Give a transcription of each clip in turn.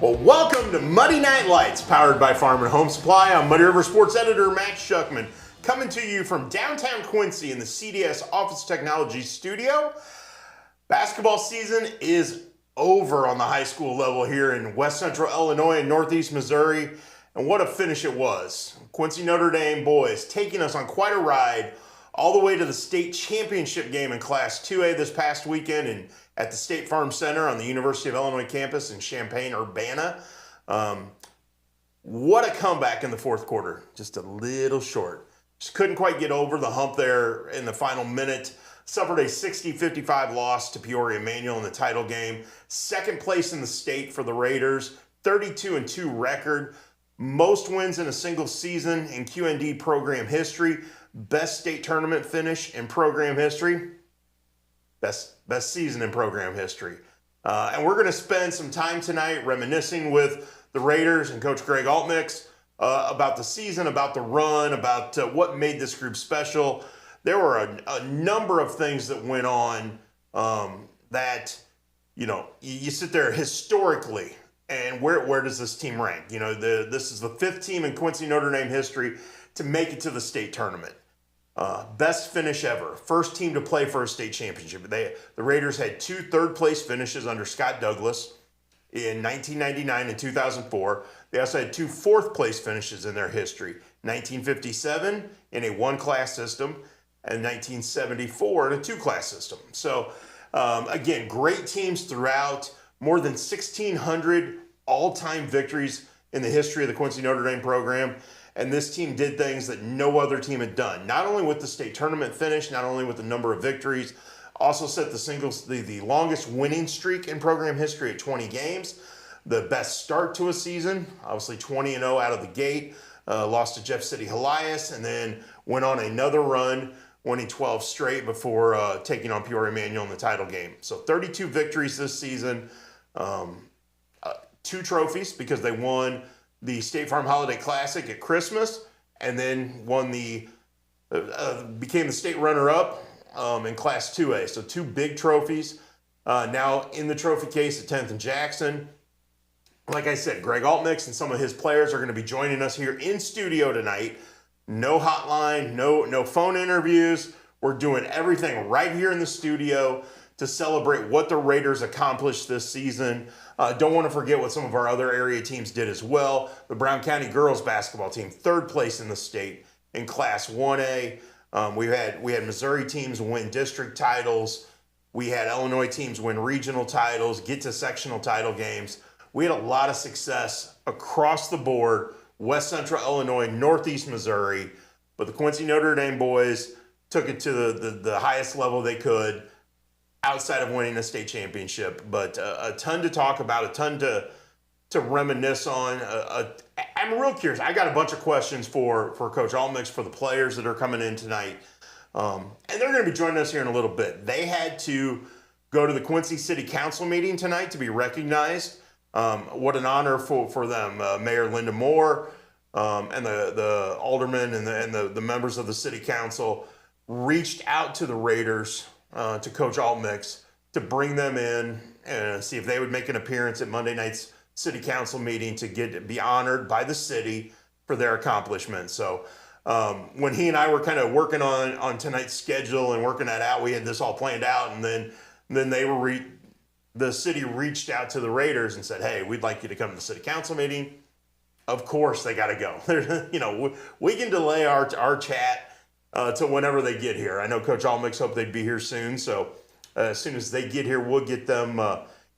Well, welcome to Muddy Night Lights, powered by Farm and Home Supply. I'm Muddy River Sports Editor Max Schuckman, coming to you from downtown Quincy in the CDS Office Technology Studio. Basketball season is over on the high school level here in West Central Illinois and Northeast Missouri, and what a finish it was. Quincy Notre Dame boys taking us on quite a ride all the way to the state championship game in Class 2A this past weekend and at the State Farm Center on the University of Illinois campus in Champaign-Urbana. What a comeback in the fourth quarter. Just a little short. Just couldn't quite get over the hump there in the final minute. Suffered a 60-55 loss to Peoria Manual in the title game. Second place in the state for the Raiders. 32-2 record. Most wins in a single season in QND program history. Best state tournament finish in program history. Best season in program history. And we're going to spend some time tonight reminiscing with the Raiders and Coach Greg Altmix about the season, about the run, about what made this group special. There were a number of things that went on that, you sit there historically, and where does this team rank? This is the fifth team in Quincy Notre Dame history to make it to the state tournament. Best finish ever. First team to play for a state championship. The Raiders had two third-place finishes under Scott Douglas in 1999 and 2004. They also had two fourth-place finishes in their history. 1957 in a one-class system and 1974 in a two-class system. So, again, great teams throughout. More than 1,600 all-time victories in the history of the Quincy Notre Dame program. And this team did things that no other team had done. Not only with the state tournament finish, not only with the number of victories, also set the longest winning streak in program history at 20 games. The best start to a season, obviously 20-0 out of the gate. Lost to Jeff City Helias and then went on another run, winning 12 straight before taking on Peoria Manual in the title game. So 32 victories this season. Two trophies because they won the State Farm Holiday Classic at Christmas, and then won became the state runner-up in Class 2A. So two big trophies. Now in the trophy case at 10th and Jackson. Like I said, Greg Altmix and some of his players are going to be joining us here in studio tonight. No hotline, no phone interviews. We're doing everything right here in the studio to celebrate what the Raiders accomplished this season. Don't want to forget what some of our other area teams did as well. The Brown County girls basketball team, third place in the state in Class 1A. We had Missouri teams win district titles. We had Illinois teams win regional titles, get to sectional title games. We had a lot of success across the board, West Central Illinois, Northeast Missouri. But the Quincy Notre Dame boys took it to the highest level they could, outside of winning a state championship. But a ton to talk about, a ton to reminisce on. I'm real curious. I got a bunch of questions for Coach Altmix, for the players that are coming in tonight. And they're going to be joining us here in a little bit. They had to go to the Quincy City Council meeting tonight to be recognized. What an honor for them. Mayor Linda Moore and the aldermen and the members of the city council reached out to the Raiders, to Coach Altmix, to bring them in and see if they would make an appearance at Monday night's city council meeting to be honored by the city for their accomplishments. So when he and I were kind of working on tonight's schedule and working that out, we had this all planned out, and then the city reached out to the Raiders and said, "Hey, we'd like you to come to the city council meeting." Of course, they got to go. We can delay our chat to whenever they get here. I know Coach Altmix hoped they'd be here soon, so as soon as they get here, we'll get them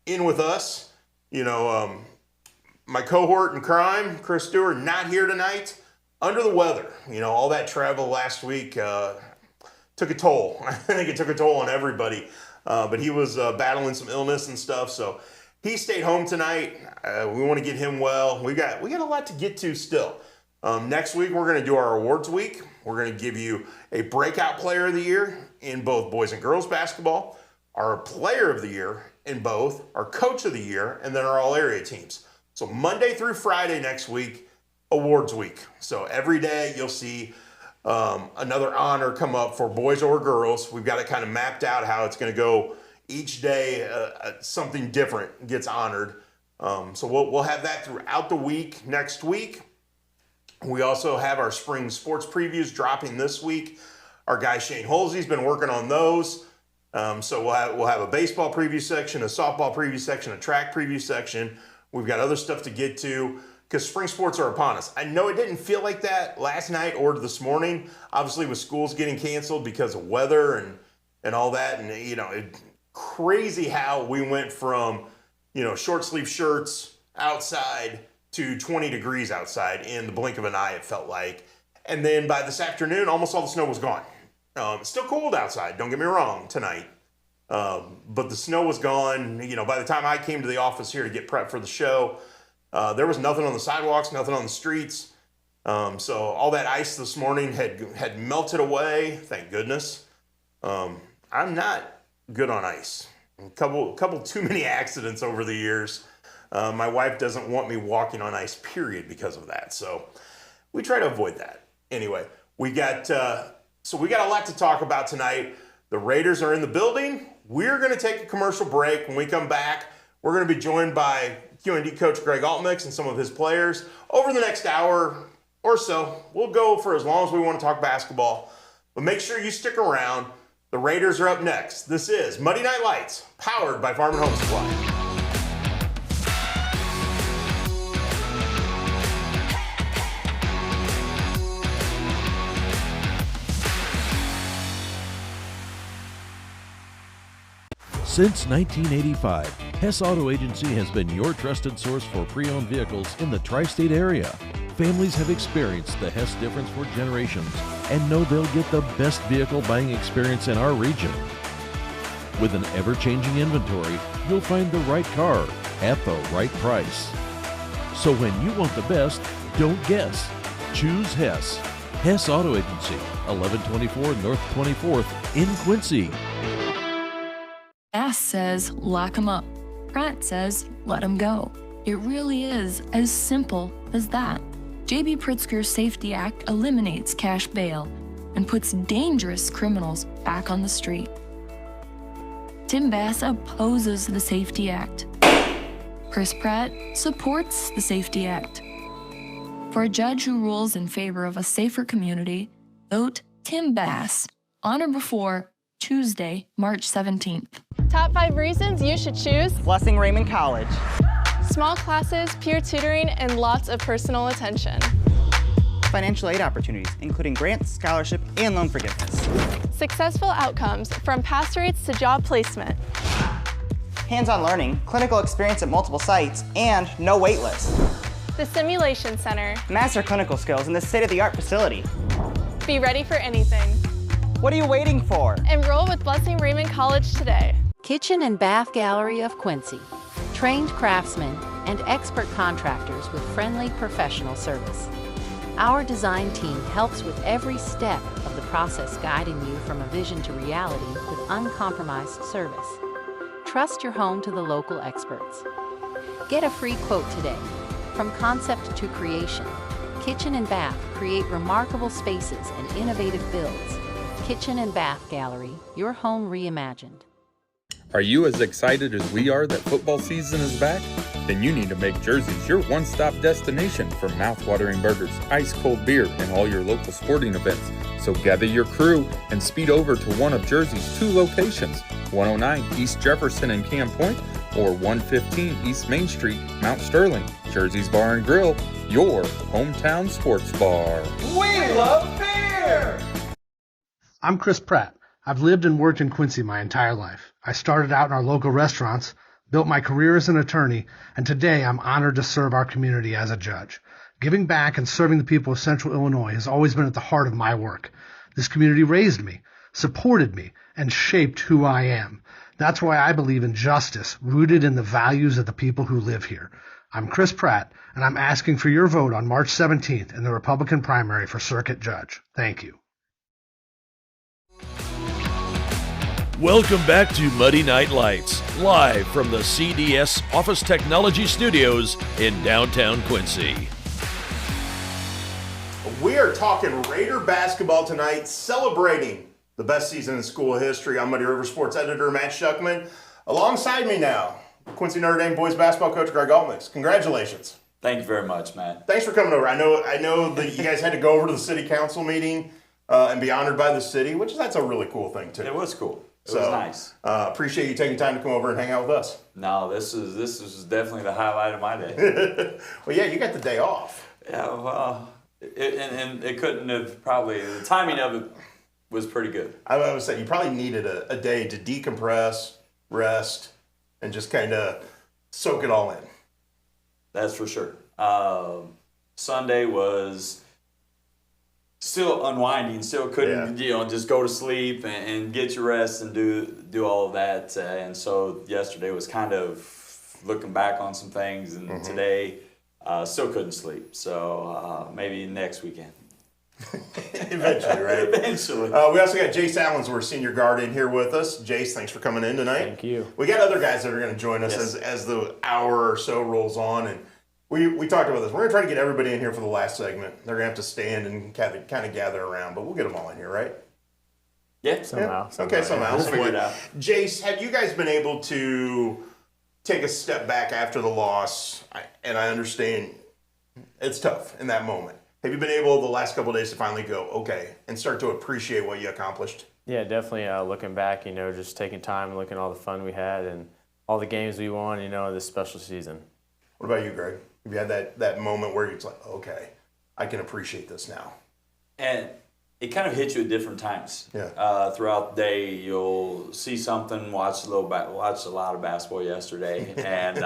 in with us. My cohort in crime, Chris Stewart, not here tonight, under the weather. All that travel last week took a toll. I think it took a toll on everybody, but he was battling some illness and stuff, so he stayed home tonight. We want to get him well. We got a lot to get to still. Next week, we're going to do our awards week. We're going to give you a breakout player of the year in both boys and girls basketball, our player of the year in both, our coach of the year, and then our all area teams. So Monday through Friday next week, awards week. So every day you'll see another honor come up for boys or girls. We've got it kind of mapped out how it's going to go. Each day something different gets honored. So we'll have that throughout the week next week. We also have our spring sports previews dropping this week. Our guy Shane Holsey's been working on those. So we'll have a baseball preview section, a softball preview section, a track preview section. We've got other stuff to get to because spring sports are upon us. I know it didn't feel like that last night or this morning, obviously with schools getting canceled because of weather and all that. And, crazy how we went from, short sleeve shirts outside to 20 degrees outside in the blink of an eye, it felt like. And then by this afternoon, almost all the snow was gone. It's still cold outside, don't get me wrong, tonight. But the snow was gone. By the time I came to the office here to get prepped for the show, there was nothing on the sidewalks, nothing on the streets. So all that ice this morning had melted away, thank goodness. I'm not good on ice. A couple too many accidents over the years. My wife doesn't want me walking on ice, period, because of that. So we try to avoid that. Anyway, we got a lot to talk about tonight. The Raiders are in the building. We're going to take a commercial break. When we come back, we're going to be joined by QND coach Greg Altmix and some of his players. Over the next hour or so, we'll go for as long as we want to talk basketball. But make sure you stick around. The Raiders are up next. This is Muddy Night Lights, powered by Farm and Home Supply. Since 1985, Hess Auto Agency has been your trusted source for pre-owned vehicles in the tri-state area. Families have experienced the Hess difference for generations and know they'll get the best vehicle buying experience in our region. With an ever-changing inventory, you'll find the right car at the right price. So when you want the best, don't guess. Choose Hess. Hess Auto Agency, 1124 North 24th in Quincy. Bass says, lock 'em up. Pratt says, let 'em go. It really is as simple as that. J.B. Pritzker's Safety Act eliminates cash bail and puts dangerous criminals back on the street. Tim Bass opposes the Safety Act. Chris Pratt supports the Safety Act. For a judge who rules in favor of a safer community, vote Tim Bass on or before Tuesday, March 17th. Top 5 reasons you should choose Blessing Raymond College. Small classes, peer tutoring, and lots of personal attention. Financial aid opportunities, including grants, scholarship, and loan forgiveness. Successful outcomes, from pass rates to job placement. Hands-on learning, clinical experience at multiple sites, and no wait list. The Simulation Center. Master clinical skills in this state-of-the-art facility. Be ready for anything. What are you waiting for? Enroll with Blessing Raymond College today. Kitchen and Bath Gallery of Quincy. Trained craftsmen and expert contractors with friendly professional service. Our design team helps with every step of the process, guiding you from a vision to reality with uncompromised service. Trust your home to the local experts. Get a free quote today. From concept to creation, Kitchen and Bath create remarkable spaces and innovative builds. Kitchen and Bath Gallery, your home reimagined. Are you as excited as we are that football season is back? Then you need to make Jersey's your one-stop destination for mouth-watering burgers, ice-cold beer, and all your local sporting events. So gather your crew and speed over to one of Jersey's 2 locations, 109 East Jefferson and Camp Point, or 115 East Main Street, Mount Sterling. Jersey's Bar and Grill, your hometown sports bar. We love beer! I'm Chris Pratt. I've lived and worked in Quincy my entire life. I started out in our local restaurants, built my career as an attorney, and today I'm honored to serve our community as a judge. Giving back and serving the people of Central Illinois has always been at the heart of my work. This community raised me, supported me, and shaped who I am. That's why I believe in justice, rooted in the values of the people who live here. I'm Chris Pratt, and I'm asking for your vote on March 17th in the Republican primary for Circuit Judge. Thank you. Welcome back to Muddy Night Lights, live from the CDS Office Technology Studios in downtown Quincy. We are talking Raider basketball tonight, celebrating the best season in school history. I'm Muddy River Sports editor Matt Shuckman. Alongside me now, Quincy Notre Dame boys basketball coach Greg Altmix. Congratulations. Thank you very much, man. Thanks for coming over. I know that you guys had to go over to the city council meeting and be honored by the city, that's a really cool thing too. It was cool. It was nice. Appreciate you taking time to come over and hang out with us. No, this is definitely the highlight of my day. Well, yeah, you got the day off. Yeah, well, it couldn't have probably, the timing of it was pretty good. I would say you probably needed a day to decompress, rest, and just kind of soak it all in. That's for sure. Sunday was still unwinding, still couldn't just go to sleep and get your rest and do all of that. And so yesterday was kind of looking back on some things, and today still couldn't sleep. So maybe next weekend. Eventually, right? Eventually. We also got Jace Allensworth, senior guard, in here with us. Jace, thanks for coming in tonight. Thank you. We got other guys that are going to join us as the hour or so rolls on, and we talked about this. We're going to try to get everybody in here for the last segment. They're going to have to stand and kind of gather around, but we'll get them all in here, right? Yeah, somehow. Okay, somehow. We'll figure it out. Jace, have you guys been able to take a step back after the loss? And I understand it's tough in that moment. Have you been able the last couple of days to finally go, okay, and start to appreciate what you accomplished? Yeah, definitely looking back, just taking time and looking at all the fun we had and all the games we won, this special season. What about you, Greg? Have you had that moment where it's like, okay, I can appreciate this now? And it kind of hits you at different times. Yeah. Throughout the day, you'll see something, watched a lot of basketball yesterday, and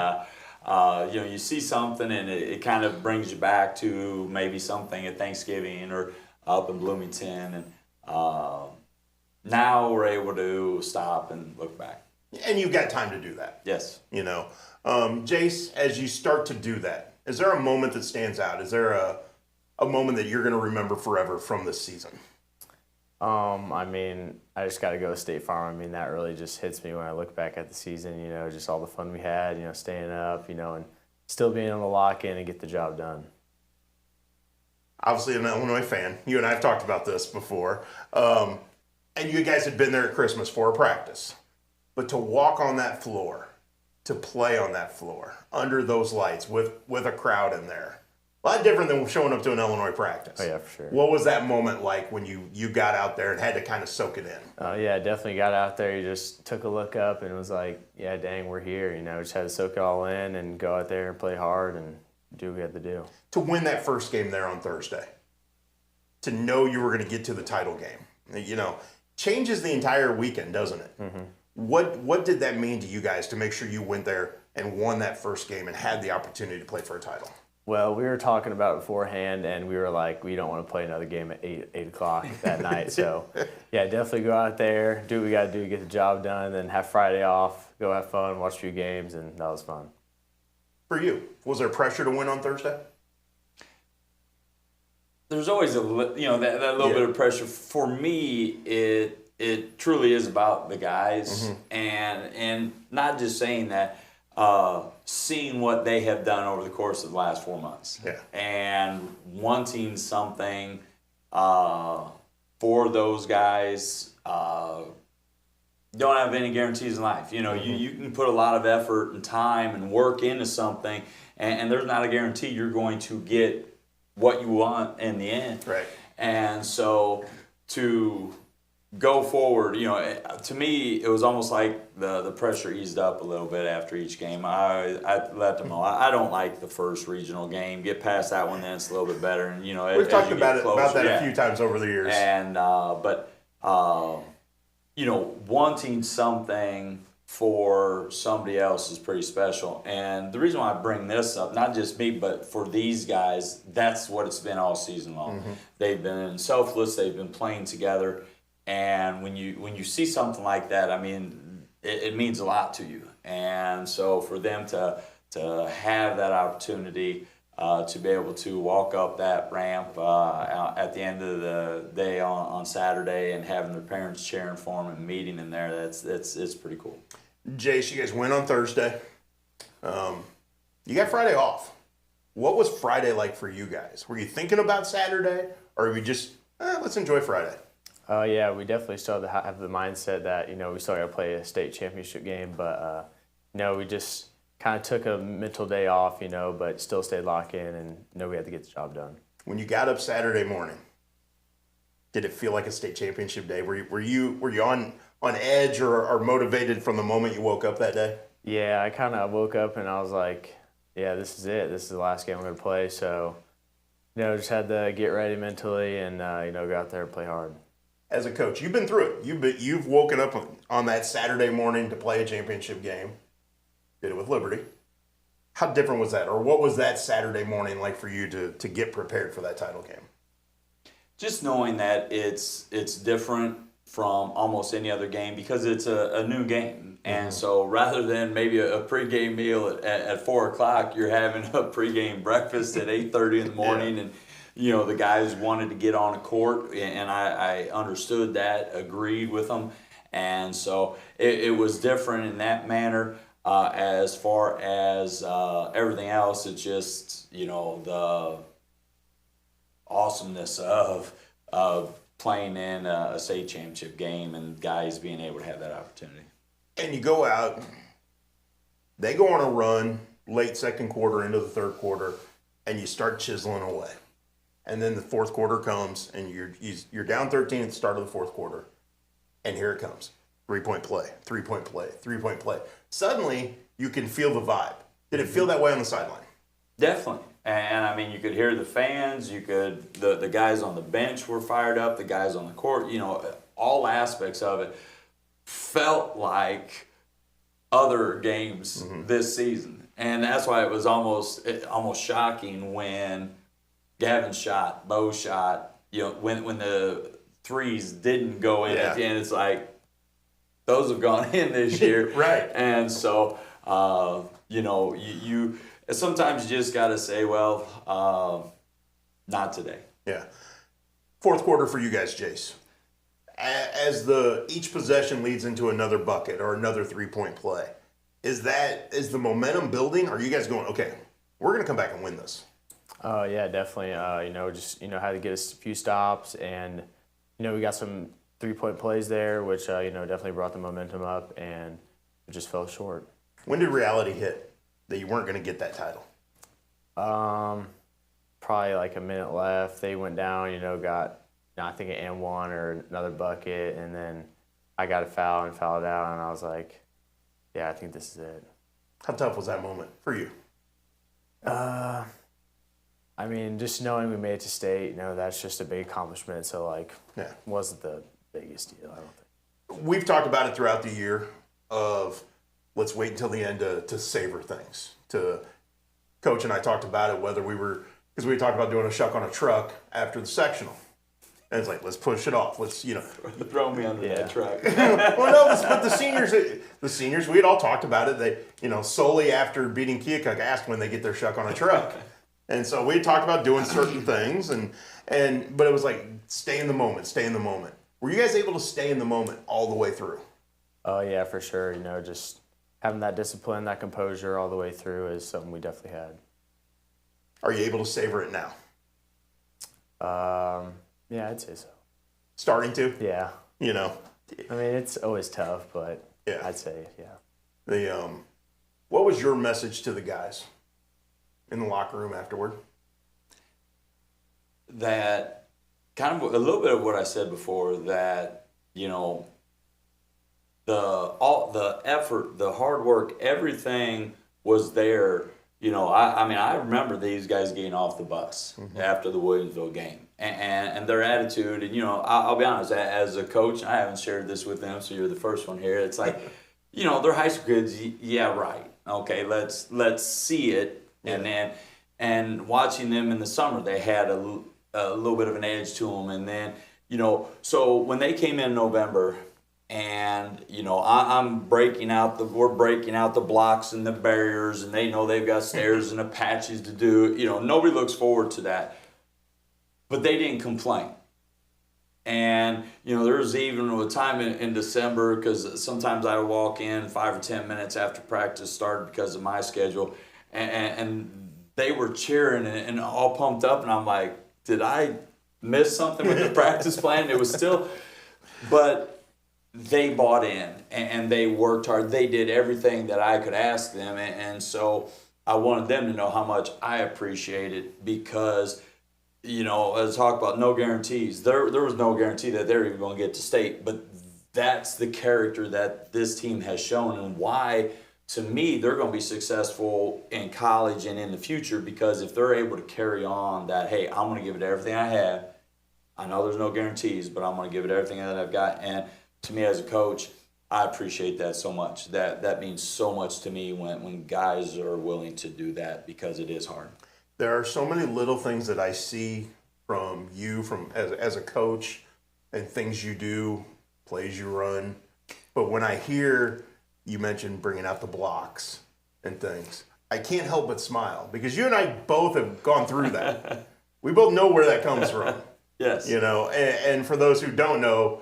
you see something, and it kind of brings you back to maybe something at Thanksgiving or up in Bloomington, and now we're able to stop and look back. And you've got time to do that. Yes. Jace, as you start to do that, is there a moment that stands out? Is there a moment that you're going to remember forever from this season? I just got to go to State Farm. That really just hits me when I look back at the season, just all the fun we had, staying up, and still being able to lock in and get the job done. Obviously, an Illinois fan. You and I have talked about this before. And you guys had been there at Christmas for a practice. But to walk on that floor, to play on that floor, under those lights, with a crowd in there, a lot different than showing up to an Illinois practice. Oh, yeah, for sure. What was that moment like when you got out there and had to kind of soak it in? Oh, yeah, definitely got out there. You just took a look up and was like, yeah, dang, we're here. Just had to soak it all in and go out there and play hard and do what we had to do. To win that first game there on Thursday, to know you were going to get to the title game, changes the entire weekend, doesn't it? Mm-hmm. What did that mean to you guys to make sure you went there and won that first game and had the opportunity to play for a title? Well, we were talking about it beforehand, and we were like, we don't want to play another game at 8 o'clock that night. So, yeah, definitely go out there, do what we got to do, get the job done, then have Friday off, go have fun, watch a few games, and that was fun. For you, was there pressure to win on Thursday? There's always that little bit of pressure. For me, it truly is about the guys, and not just saying that. Seeing what they have done over the course of the last 4 months, and wanting something for those guys. Don't have any guarantees in life. You can put a lot of effort and time and work into something, and there's not a guarantee you're going to get what you want in the end. Right. And so to go forward, to me, it was almost like the pressure eased up a little bit after each game. I let them know I don't like the first regional game. Get past that one, then it's a little bit better. And we've talked about that a few times over the years. And wanting something for somebody else is pretty special. And the reason why I bring this up, not just me, but for these guys, that's what it's been all season long. They've been selfless. They've been playing together. And when you see something like that, it means a lot to you. And so for them to have that opportunity to be able to walk up that ramp at the end of the day on Saturday and having their parents cheering for them and meeting in there, it's pretty cool. Jace, you guys win on Thursday. You got Friday off. What was Friday like for you guys? Were you thinking about Saturday, or were you just, let's enjoy Friday? Yeah, we definitely still have the mindset that, we still got to play a state championship game, but, we just kind of took a mental day off, but still stayed locked in and know we had to get the job done. When you got up Saturday morning, did it feel like a state championship day? Were you on edge or motivated from the moment you woke up that day? Yeah, I kind of woke up and I was like, yeah, this is it. This is the last game I'm going to play. So, just had to get ready mentally and, go out there and play hard. As a coach, you've been through it. You've woken up on that Saturday morning to play a championship game. Did it with Liberty. How different was that? Or what was that Saturday morning like for you to get prepared for that title game? Just knowing that it's different from almost any other game because it's a new game. And so rather than maybe a pregame meal at 4 o'clock, you're having a pregame breakfast at 8:30 in the morning. And, the guys wanted to get on a court, and I understood that, agreed with them. And so it was different in that manner. As far as everything else, it's just, the awesomeness of playing in a state championship game and guys being able to have that opportunity. And you go out, they go on a run late second quarter into the third quarter, and you start chiseling away. And then the fourth quarter comes, and you're down 13 at the start of the fourth quarter, and here it comes. 3-point play, 3-point play, 3-point play. Suddenly, you can feel the vibe. Did it feel that way on the sideline? Definitely. And, you could hear the fans. The guys on the bench were fired up. The guys on the court, all aspects of it felt like other games this season. And that's why it was almost shocking when Gavin shot, Bo shot, when the threes didn't go in at the end. It's like, those have gone in this year. Right. And so, you sometimes you just got to say, well, not today. Yeah. Fourth quarter for you guys, Jace. As each possession leads into another bucket or another 3-point play, is the momentum building? Or are you guys going, okay, we're going to come back and win this? Yeah, definitely. Had to get a few stops, and we got some 3-point plays there, which definitely brought the momentum up, and it just fell short. When did reality hit that you weren't going to get that title? Probably like a minute left. They went down, got I think an and one or another bucket, and then I got a foul and fouled out, and I was like, yeah, I think this is it. How tough was that moment for you? Just knowing we made it to state, that's just a big accomplishment. So, it wasn't the biggest deal, I don't think. We've talked about it throughout the year of let's wait until the end to savor things. Coach and I talked about it, because we talked about doing a shuck on a truck after the sectional. And it's like, let's push it off. Let's, Throw me under that truck. Well, no, but the seniors, we had all talked about it. They, solely after beating Keokuk asked when they get their shuck on a truck. And so we talked about doing certain things, but it was like, stay in the moment. Were you guys able to stay in the moment all the way through? Oh, yeah, for sure. Just having that discipline, that composure all the way through is something we definitely had. Are you able to savor it now? Yeah, I'd say so. Starting to? Yeah. It's always tough, but yeah. I'd say, yeah. What was your message to the guys in the locker room afterward? That kind of a little bit of what I said before, that, the effort, the hard work, everything was there. I remember these guys getting off the bus after the Williamsville game and their attitude. And, I'll be honest, as a coach, I haven't shared this with them, so you're the first one here. It's like, they're high school kids. Yeah, right. Okay, let's see it. Yeah. And watching them in the summer, they had a little bit of an edge to them. And then, so when they came in November, and we're breaking out the blocks and the barriers, and they know they've got stairs and apaches to do. Nobody looks forward to that, but they didn't complain. And there was even a time in December, because sometimes I would walk in 5 or 10 minutes after practice started because of my schedule, and they were cheering and all pumped up, and I'm like, did I miss something with the practice plan? It was still, but they bought in and they worked hard. They did everything that I could ask them. And so I wanted them to know how much I appreciate it because, you know, as I talk about no guarantees, there was no guarantee that they're even going to get to state. But that's the character that this team has shown and why, to me, they're going to be successful in college and in the future because if they're able to carry on that, hey, I'm going to give it everything I have. I know there's no guarantees, but I'm going to give it everything that I've got. And to me as a coach, I appreciate that so much. That means so much to me when guys are willing to do that because it is hard. There are so many little things that I see from you as a coach and things you do, plays you run. But when I hear you mention bringing out the blocks and things, I can't help but smile because you and I both have gone through that. We both know where that comes from. Yes. You know, and for those who don't know,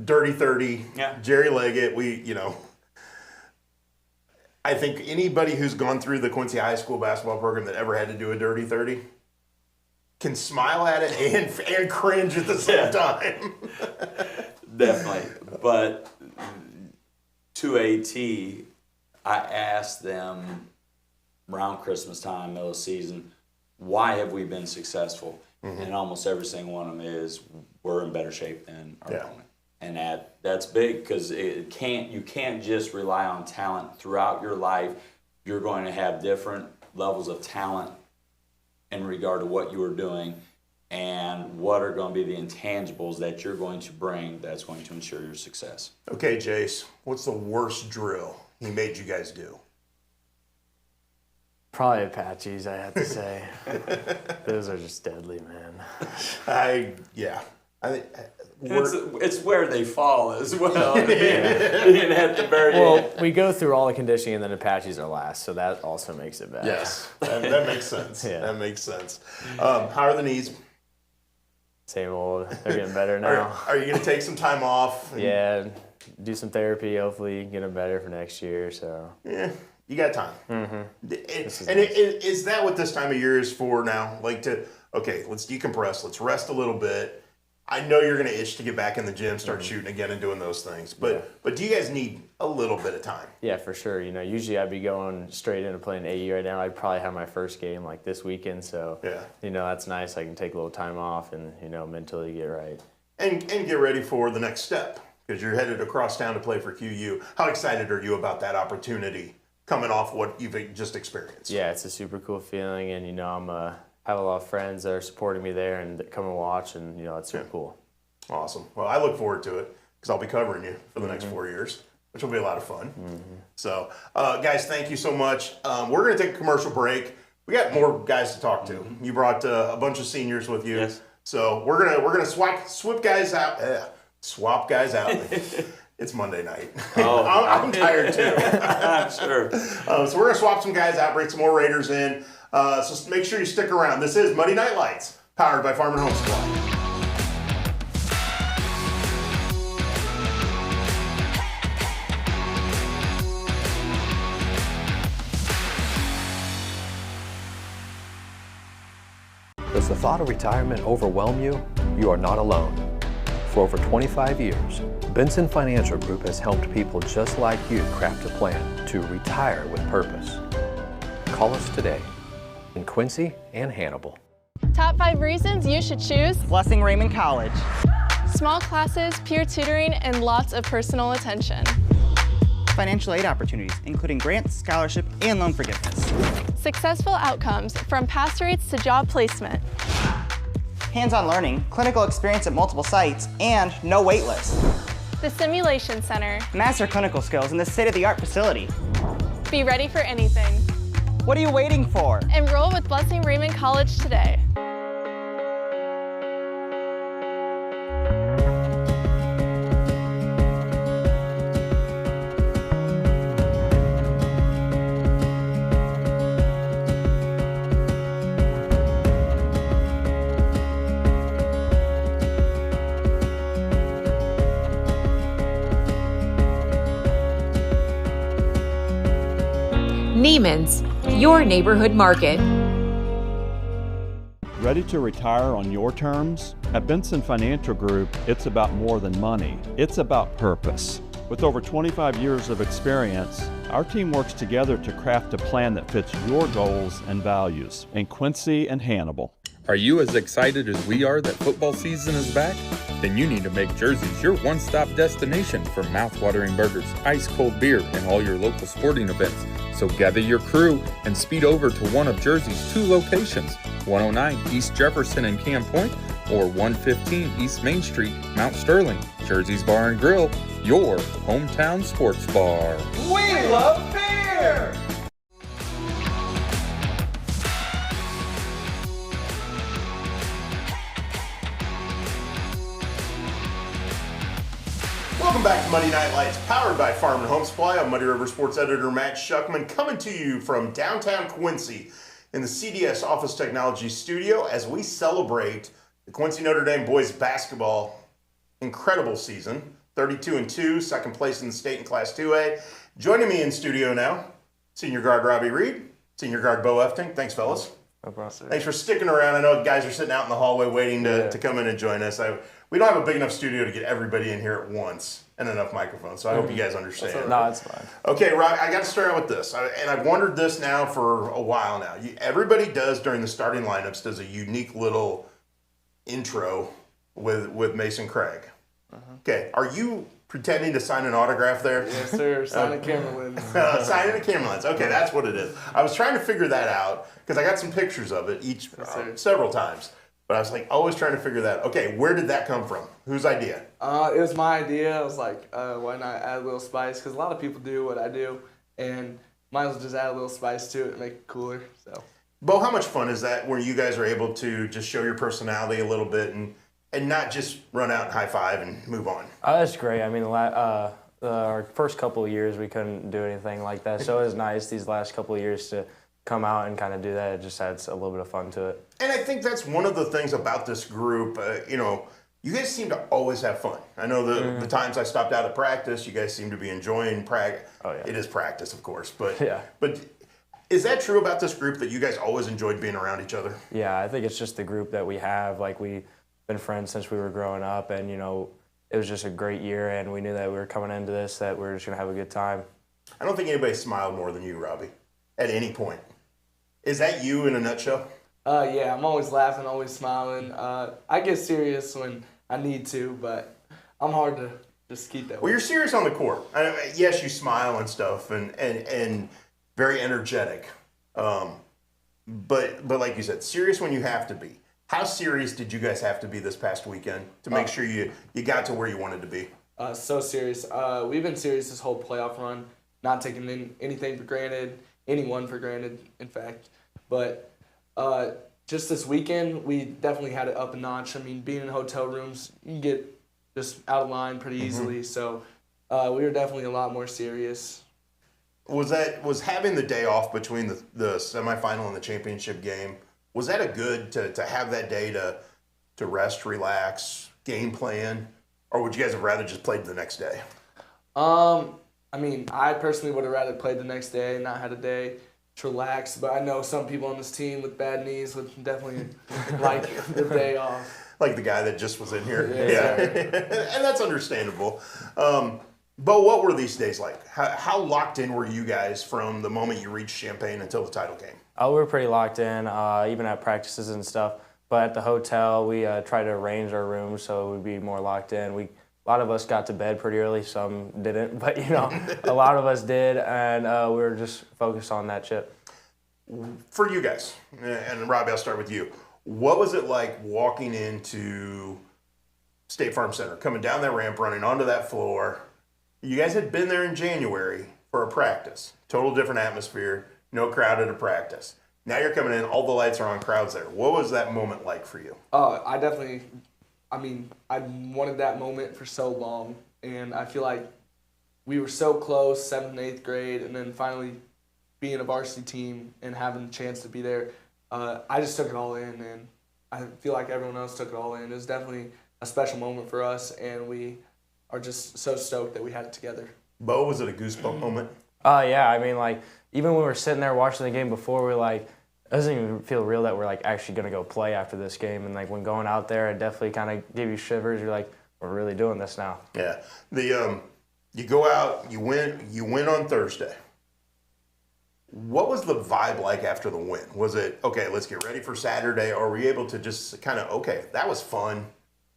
Dirty 30, Jerry Leggett, I think anybody who's gone through the Quincy High School basketball program that ever had to do a Dirty 30 can smile at it and cringe at the same time. Definitely. But to AT, I asked them around Christmas time, middle of the season, why have we been successful? Mm-hmm. And almost every single one of them is we're in better shape than our opponent. And that's big because you can't just rely on talent throughout your life. You're going to have different levels of talent in regard to what you are doing and what are going to be the intangibles that you're going to bring that's going to ensure your success. Okay, Jace, what's the worst drill he made you guys do? Probably Apaches, I have to say. Those are just deadly, man. It's where they fall as well. Being at the very end. We go through all the conditioning and then Apaches are last, so that also makes it bad. Yes, that makes sense. Yeah. That makes sense. How are the knees? Same old. They're getting better now. Are you going to take some time off? Yeah, do some therapy, hopefully get them better for next year. So yeah. You got time. Mm-hmm. Is that what this time of year is for now? Like let's decompress, let's rest a little bit. I know you're going to itch to get back in the gym, start shooting again and doing those things. But do you guys need a little bit of time? Yeah, for sure. You know, usually I'd be going straight into playing AE right now. I'd probably have my first game like this weekend. So, you know, that's nice. I can take a little time off and, you know, mentally get right. And get ready for the next step because you're headed across town to play for QU. How excited are you about that opportunity coming off what you've just experienced? Yeah, it's a super cool feeling. And, you know, have a lot of friends that are supporting me there and that come and watch, and, you know, it's super cool. Awesome. Well, I look forward to it because I'll be covering you for the next 4 years, which will be a lot of fun. So, guys, thank you so much. We're going to take a commercial break. We got more guys to talk to. You brought a bunch of seniors with you. Yes. So we're gonna swap guys out. Swap guys out. It's Monday night. Oh, I'm tired too. I'm sure. So we're gonna swap some guys out, bring some more Raiders in. So make sure you stick around. This is Monday Night Lights, powered by Farm and Home Supply. Does the thought of retirement overwhelm you? You are not alone. For over 25 years, Benson Financial Group has helped people just like you craft a plan to retire with purpose. Call us today in Quincy and Hannibal. Top 5 reasons you should choose Blessing Raymond College. small classes, peer tutoring, and lots of personal attention. Financial aid opportunities, including grants, scholarship, and loan forgiveness. Successful outcomes from pass rates to job placement. Hands-on learning, clinical experience at multiple sites, and no wait list. The Simulation Center. Master clinical skills in this state-of-the-art facility. Be ready for anything. What are you waiting for? Enroll with Blessing Raymond College today. Neiman's, your neighborhood market. Ready to retire on your terms? At Benson Financial Group, it's about more than money. It's about purpose. With over 25 years of experience, our team works together to craft a plan that fits your goals and values in Quincy and Hannibal. Are you as excited as we are that football season is back? Then you need to make Jersey's your one-stop destination for mouth-watering burgers, ice-cold beer, and all your local sporting events. So gather your crew and speed over to one of Jersey's 2 locations, 109 East Jefferson and Camp Point, or 115 East Main Street, Mount Sterling. Jersey's Bar and Grill, your hometown sports bar. We love beer! Welcome back to Monday Night Lights, powered by Farm and Home Supply. I'm Muddy River Sports Editor Matt Shuckman, coming to you from downtown Quincy in the CDS Office Technology Studio as we celebrate the Quincy Notre Dame boys basketball incredible season. 32-2, second place in the state in Class 2A. Joining me in studio now, senior guard Robbie Reed, senior guard Bo Efting. Thanks, fellas. No problem. Thanks for sticking around. I know guys are sitting out in the hallway waiting to come in and join us. We don't have a big enough studio to get everybody in here at once and enough microphones, so I hope you guys understand. No, it's fine. Okay, Rob, I got to start out with this, and I've wondered this now for a while now. Everybody does during the starting lineups does a unique little intro with Mason Craig. Okay, are you pretending to sign an autograph there? Yes, sir. Signing camera lens. Signing a camera lens. Okay, that's what it is. I was trying to figure that out because I got some pictures of it several times. But I was like always trying to figure that out. Okay, where did that come from? Whose idea? It was my idea. I was like, why not add a little spice? Because a lot of people do what I do, and might as well just add a little spice to it and make it cooler. So, Bo, how much fun is that where you guys are able to just show your personality a little bit and not just run out and high five and move on? Oh, that's great. I mean, our first couple of years we couldn't do anything like that, so it was nice these last couple of years to come out and kind of do that. It just adds a little bit of fun to it. And I think that's one of the things about this group. You guys seem to always have fun. I know the times I stopped out at practice, you guys seem to be enjoying practice. Oh, yeah. It is practice, of course, but yeah. But is that true about this group that you guys always enjoyed being around each other? Yeah, I think it's just the group that we have. Like, we've been friends since we were growing up, and it was just a great year, and we knew that we were coming into this, that we were just gonna have a good time. I don't think anybody smiled more than you, Robbie, at any point. Is that you in a nutshell? Yeah, I'm always laughing, always smiling. I get serious when I need to, but I'm hard to just keep that way. Well, you're serious on the court. Yes, you smile and stuff, and very energetic. But like you said, serious when you have to be. How serious did you guys have to be this past weekend to make sure you got to where you wanted to be? So serious. We've been serious this whole playoff run, not taking anything for granted, anyone for granted, in fact. But just this weekend, we definitely had it up a notch. I mean, being in hotel rooms, you can get just out of line pretty easily. So we were definitely a lot more serious. Was having the day off between the semifinal and the championship game, was that a good to have that day to rest, relax, game plan, or would you guys have rather just played the next day? I mean, I personally would have rather played the next day and not had a day to relax, but I know some people on this team with bad knees would definitely like the day off. Like the guy that just was in here. Yeah. And that's understandable. But what were these days like? How locked in were you guys from the moment you reached Champaign until the title game? We were pretty locked in, even at practices and stuff. But at the hotel, we tried to arrange our rooms so it would be more locked in. A lot of us got to bed pretty early, some didn't, but a lot of us did, and we were just focused on that chip. For you guys, and Robbie, I'll start with you. What was it like walking into State Farm Center, coming down that ramp, running onto that floor? You guys had been there in January for a practice. Total different atmosphere, no crowd at a practice. Now you're coming in, all the lights are on, crowds there. What was that moment like for you? I wanted that moment for so long, and I feel like we were so close, 7th and 8th grade, and then finally being a varsity team and having the chance to be there. I just took it all in, and I feel like everyone else took it all in. It was definitely a special moment for us, and we are just so stoked that we had it together. Bo, was it a goosebump moment? Yeah, I mean, even when we were sitting there watching the game before, we were like, it doesn't even feel real that we're like actually going to go play after this game. And like when going out there, it definitely kind of gave you shivers. You're like, we're really doing this now. Yeah. You go out, you win on Thursday. What was the vibe like after the win? Was it, okay, let's get ready for Saturday, or were you able to just kind of, okay, that was fun,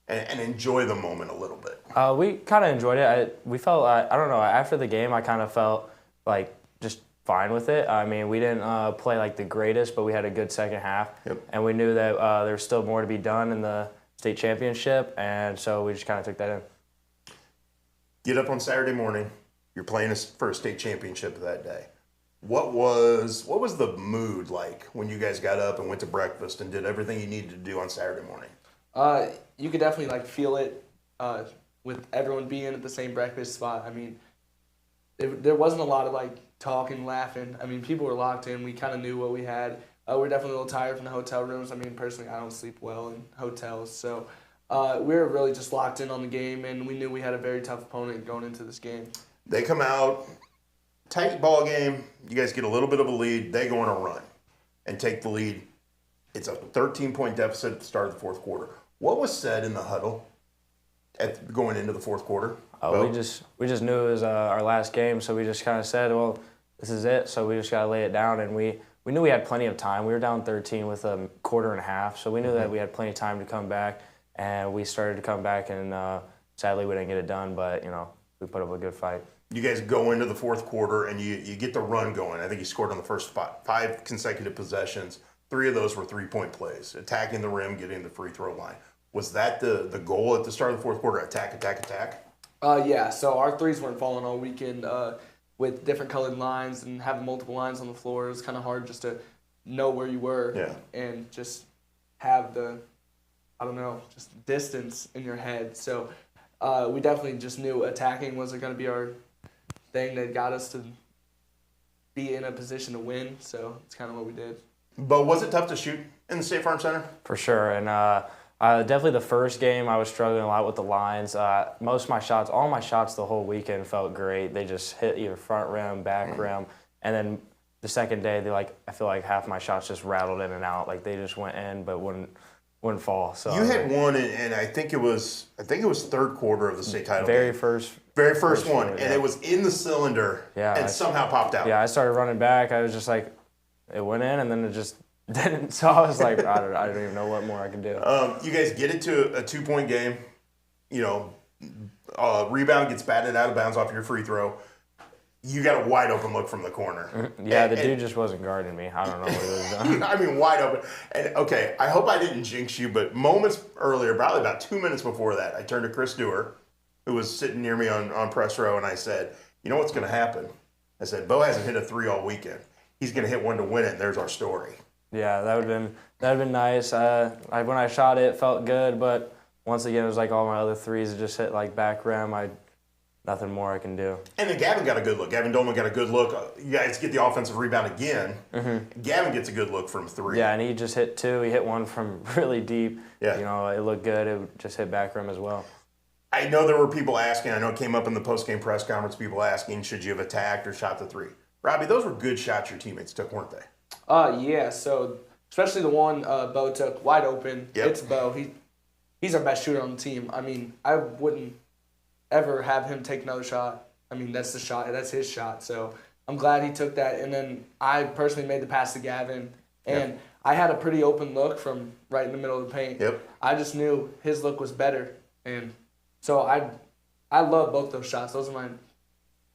and enjoy the moment a little bit? We kind of enjoyed it. We felt, I don't know, after the game, I kind of felt like just fine with it. I mean, we didn't play like the greatest, but we had a good second half. Yep. And we knew that there was still more to be done in the state championship, and so we just kind of took that in. Get up on Saturday morning, you're playing for a state championship that day. What was the mood like when you guys got up and went to breakfast and did everything you needed to do on Saturday morning? You could definitely like feel it with everyone being at the same breakfast spot. I mean, there wasn't a lot of like talking, laughing. I mean, people were locked in. We kind of knew what we had. We're definitely a little tired from the hotel rooms. I mean, personally, I don't sleep well in hotels, so we were really just locked in on the game, and we knew we had a very tough opponent going into this game. They come out, tight ball game. You guys get a little bit of a lead. They go on a run and take the lead. It's a 13-point deficit at the start of the fourth quarter. What was said in the huddle going into the fourth quarter? We just knew it was our last game, so we just kind of said, well, this is it, so we just got to lay it down. And we knew we had plenty of time. We were down 13 with a quarter and a half, so we knew that we had plenty of time to come back. And we started to come back, and sadly we didn't get it done, but, you know, we put up a good fight. You guys go into the fourth quarter, and you get the run going. I think you scored on the first 5 consecutive possessions. 3 of those were 3-point plays, attacking the rim, getting the free throw line. Was that the goal at the start of the fourth quarter, attack? Yeah, so our threes weren't falling all weekend with different colored lines and having multiple lines on the floor. It was kind of hard just to know where you were and just have the, I don't know, just distance in your head. So we definitely just knew attacking wasn't going to be our thing that got us to be in a position to win. So it's kind of what we did. But was it tough to shoot in the State Farm Center? For sure, and definitely the first game I was struggling a lot with the lines. Most of my shots, all my shots the whole weekend felt great. They just hit either front rim, back rim, and then the second day, I feel like half my shots just rattled in and out. Like they just went in but wouldn't fall. So you had one, and I think it was third quarter of the state title very game. first one, yeah. And it was in the cylinder, and somehow popped out. Yeah, I started running back. I was just like, it went in, and then it just didn't. So I was like, I don't even know what more I can do. You guys get it to a 2-point game. You know, rebound gets batted out of bounds off your free throw. You got a wide open look from the corner. Yeah, the dude just wasn't guarding me. I don't know what he was doing. I mean, wide open. And okay, I hope I didn't jinx you, but moments earlier, probably about 2 minutes before that, I turned to Chris Dewar, who was sitting near me on press row, and I said, you know what's going to happen? I said, Bo hasn't hit a 3 all weekend. He's going to hit one to win it, and there's our story. Yeah, that would have been nice. When I shot it, it felt good, but once again, it was like all my other threes just hit like back rim. Nothing more I can do. And then Gavin got a good look. Gavin Dolman got a good look. You guys get the offensive rebound again. Mm-hmm. Gavin gets a good look from 3. Yeah, and he just hit 2. He hit one from really deep. Yeah. You know, it looked good. It just hit back rim as well. I know there were people asking. I know it came up in the post-game press conference, people asking, should you have attacked or shot the 3? Robbie, those were good shots your teammates took, weren't they? Yeah, so especially the one Bo took wide open. Yep. It's Bo. He's our best shooter on the team. I mean, I wouldn't ever have him take another shot. I mean, that's the shot. That's his shot. So I'm glad he took that. And then I personally made the pass to Gavin. And I had a pretty open look from right in the middle of the paint. Yep. I just knew his look was better. And so I love both those shots. Those are my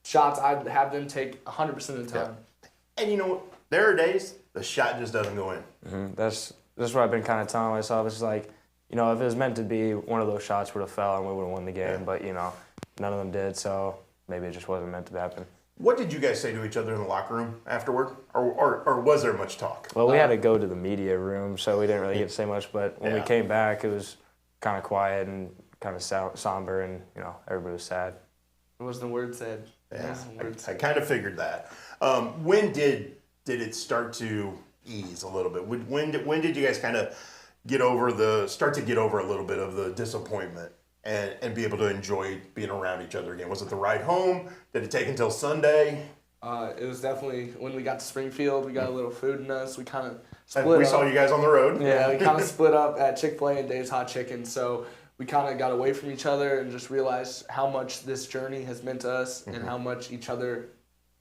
shots I'd have them take 100% of the time. Yep. And you know what? There are days the shot just doesn't go in. Mm-hmm. That's what I've been kind of telling myself. It's like, you know, if it was meant to be, one of those shots would have fell and we would have won the game. Yeah. But, you know, none of them did, so maybe it just wasn't meant to happen. What did you guys say to each other in the locker room afterward? Or was there much talk? Well, we had to go to the media room, so we didn't really get to say much. But when we came back, it was kind of quiet and kind of somber, and, you know, everybody was sad. It wasn't a word said. Yeah, I kind of figured that. When did it start to ease a little bit? When did you guys kind of start to get over a little bit of the disappointment and be able to enjoy being around each other again? Was it the ride home? Did it take until Sunday? It was definitely when we got to Springfield, we got a little food in us. We kind of split up. We saw you guys on the road. Yeah, we kind of split up at Chick-fil-A and Dave's Hot Chicken. So we kind of got away from each other and just realized how much this journey has meant to us and how much each other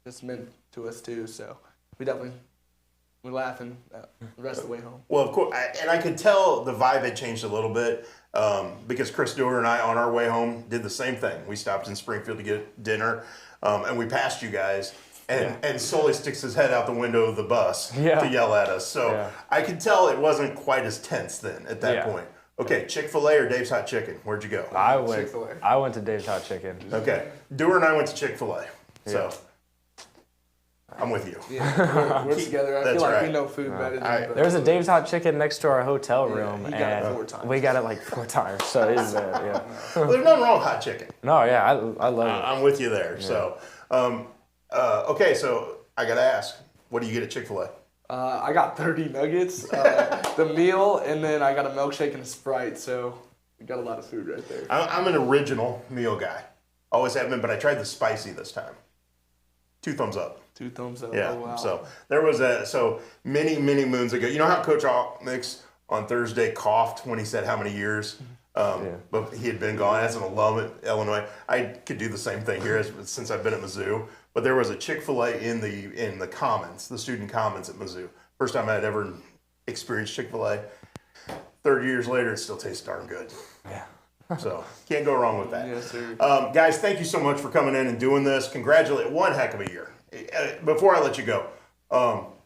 has meant to us too. So we're laughing the rest of the way home. Well, of course, and I could tell the vibe had changed a little bit because Chris Dewar and I, on our way home, did the same thing. We stopped in Springfield to get dinner, and we passed you guys. And Sully sticks his head out the window of the bus to yell at us. So I could tell it wasn't quite as tense then at that point. Okay, Chick-fil-A or Dave's Hot Chicken? Where'd you go? I went to Dave's Hot Chicken. Okay. Dewar and I went to Chick-fil-A. So I'm with you. Yeah, we're together. I feel like we know food better than There was a Dave's Hot Chicken next to our hotel room, and we got it like 4 times. So it's well, there's nothing wrong with hot chicken. No, yeah, I love it. I'm with you there. Yeah. So, okay, so I gotta ask, what do you get at Chick-fil-A? I got 30 nuggets, the meal, and then I got a milkshake and a Sprite. So we got a lot of food right there. I'm an original meal guy. Always have been, but I tried the spicy this time. 2 thumbs up. 2 thumbs up. Yeah. Oh, wow. So there was many moons ago. You know how Coach Altnick's on Thursday coughed when he said how many years? But he had been gone as an alum at Illinois. I could do the same thing here since I've been at Mizzou. But there was a Chick-fil-A in the Commons, the student Commons at Mizzou. First time I had ever experienced Chick-fil-A. 30 years later, it still tastes darn good. Yeah. So can't go wrong with that. Yes, sir. Guys, thank you so much for coming in and doing this. Congratulate, one heck of a year. Before I let you go,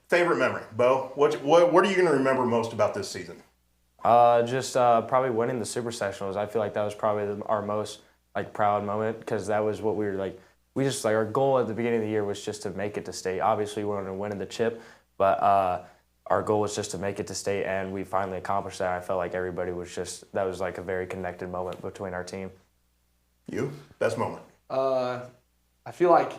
favorite memory, Bo. What are you going to remember most about this season? Just probably winning the Super Sectionals. I feel like that was probably our most proud moment because that was what we were like. We just our goal at the beginning of the year was just to make it to state. Obviously, we wanted to win in the chip, but our goal was just to make it to state, and we finally accomplished that. I felt like everybody was that was like a very connected moment between our team. You? Best moment? I feel like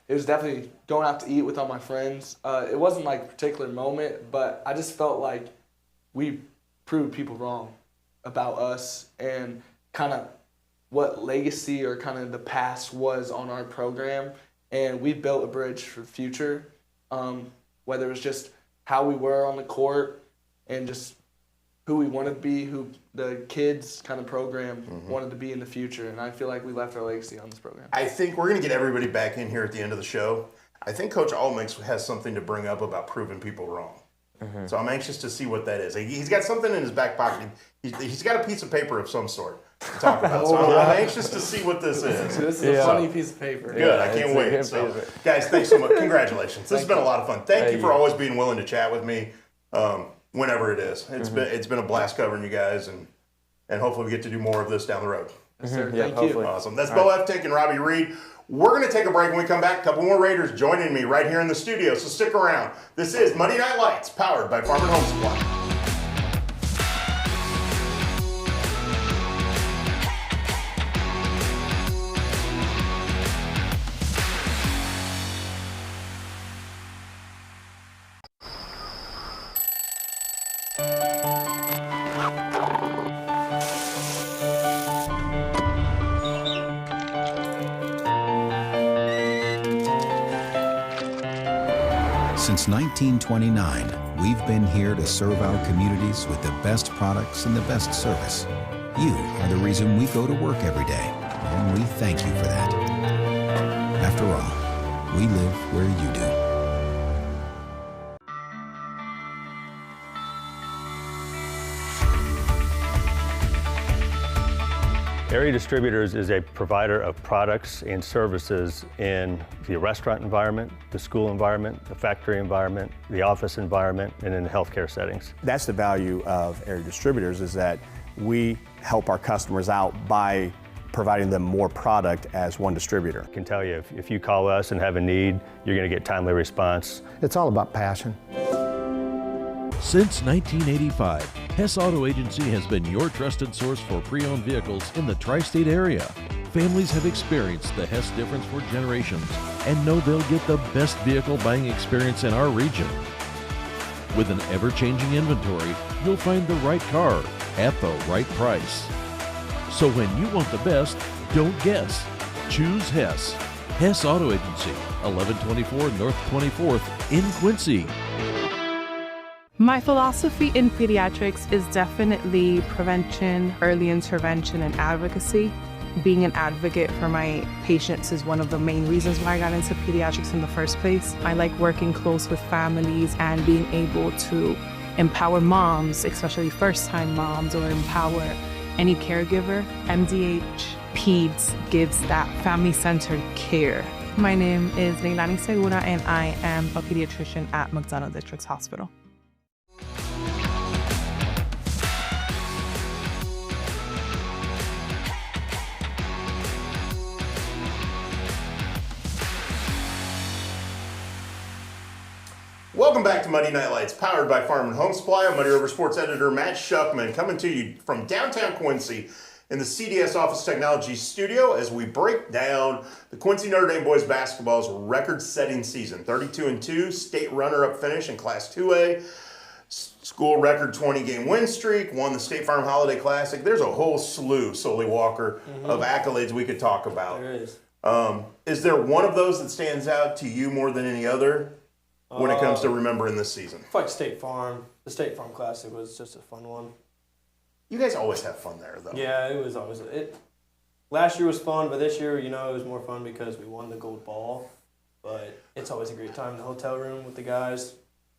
it was definitely going out to eat with all my friends. It wasn't like a particular moment, but I just felt like we proved people wrong about us and kind of what legacy or kind of the past was on our program. And we built a bridge for the future, whether it was just how we were on the court and just who we wanted to be, who the kids kind of program wanted to be in the future. And I feel like we left our legacy on this program. I think we're going to get everybody back in here at the end of the show. I think Coach Altnick has something to bring up about proving people wrong. So I'm anxious to see what that is. He's got something in his back pocket. He's got a piece of paper of some sort to talk about. So I'm anxious to see what this is. This is a funny piece of paper. Good, I can't wait. So, guys, thanks so much. Congratulations. This has been a lot of fun. Thank you for always being willing to chat with me whenever it is. It's been a blast covering you guys, and hopefully we get to do more of this down the road. Yes, sir. Yeah, Thank you. Awesome. That's Bo Eftick and Robbie Reed. We're going to take a break. When we come back, a couple more Raiders joining me right here in the studio, so stick around. This is Monday Night Lights, powered by Farm and Home Supply. Since 1929, we've been here to serve our communities with the best products and the best service. You are the reason we go to work every day, and we thank you for that. After all, we live where you do. Area Distributors is a provider of products and services in the restaurant environment, the school environment, the factory environment, the office environment, and in the healthcare settings. That's the value of Area Distributors, is that we help our customers out by providing them more product as one distributor. I can tell you, if you call us and have a need, you're going to get timely response. It's all about passion. Since 1985, Hess Auto Agency has been your trusted source for pre-owned vehicles in the tri-state area. Families have experienced the Hess difference for generations and know they'll get the best vehicle buying experience in our region. With an ever-changing inventory, you'll find the right car at the right price. So when you want the best, don't guess. Choose Hess. Hess Auto Agency, 1124 North 24th in Quincy. My philosophy in pediatrics is definitely prevention, early intervention, and advocacy. Being an advocate for my patients is one of the main reasons why I got into pediatrics in the first place. I like working close with families and being able to empower moms, especially first-time moms, or empower any caregiver. MDH Peds gives that family-centered care. My name is Leilani Segura, and I am a pediatrician at McDonough Districts Hospital. Welcome back to Monday Night Lights, powered by Farm and Home Supply. I'm Muddy River Sports Editor Matt Shuckman, coming to you from downtown Quincy in the CDS Office Technology Studio as we break down the Quincy Notre Dame boys basketball's record-setting season. 32-2, state runner-up finish in Class 2A, school record 20-game win streak, won the State Farm Holiday Classic. There's a whole slew, Sully Walker, of accolades we could talk about. There is. Is there one of those that stands out to you more than any other when it comes to remembering this season? I feel like State Farm. The State Farm Classic was just a fun one. You guys always have fun there, though. Yeah, it was always last year was fun, but this year, it was more fun because we won the gold ball. But it's always a great time in the hotel room with the guys.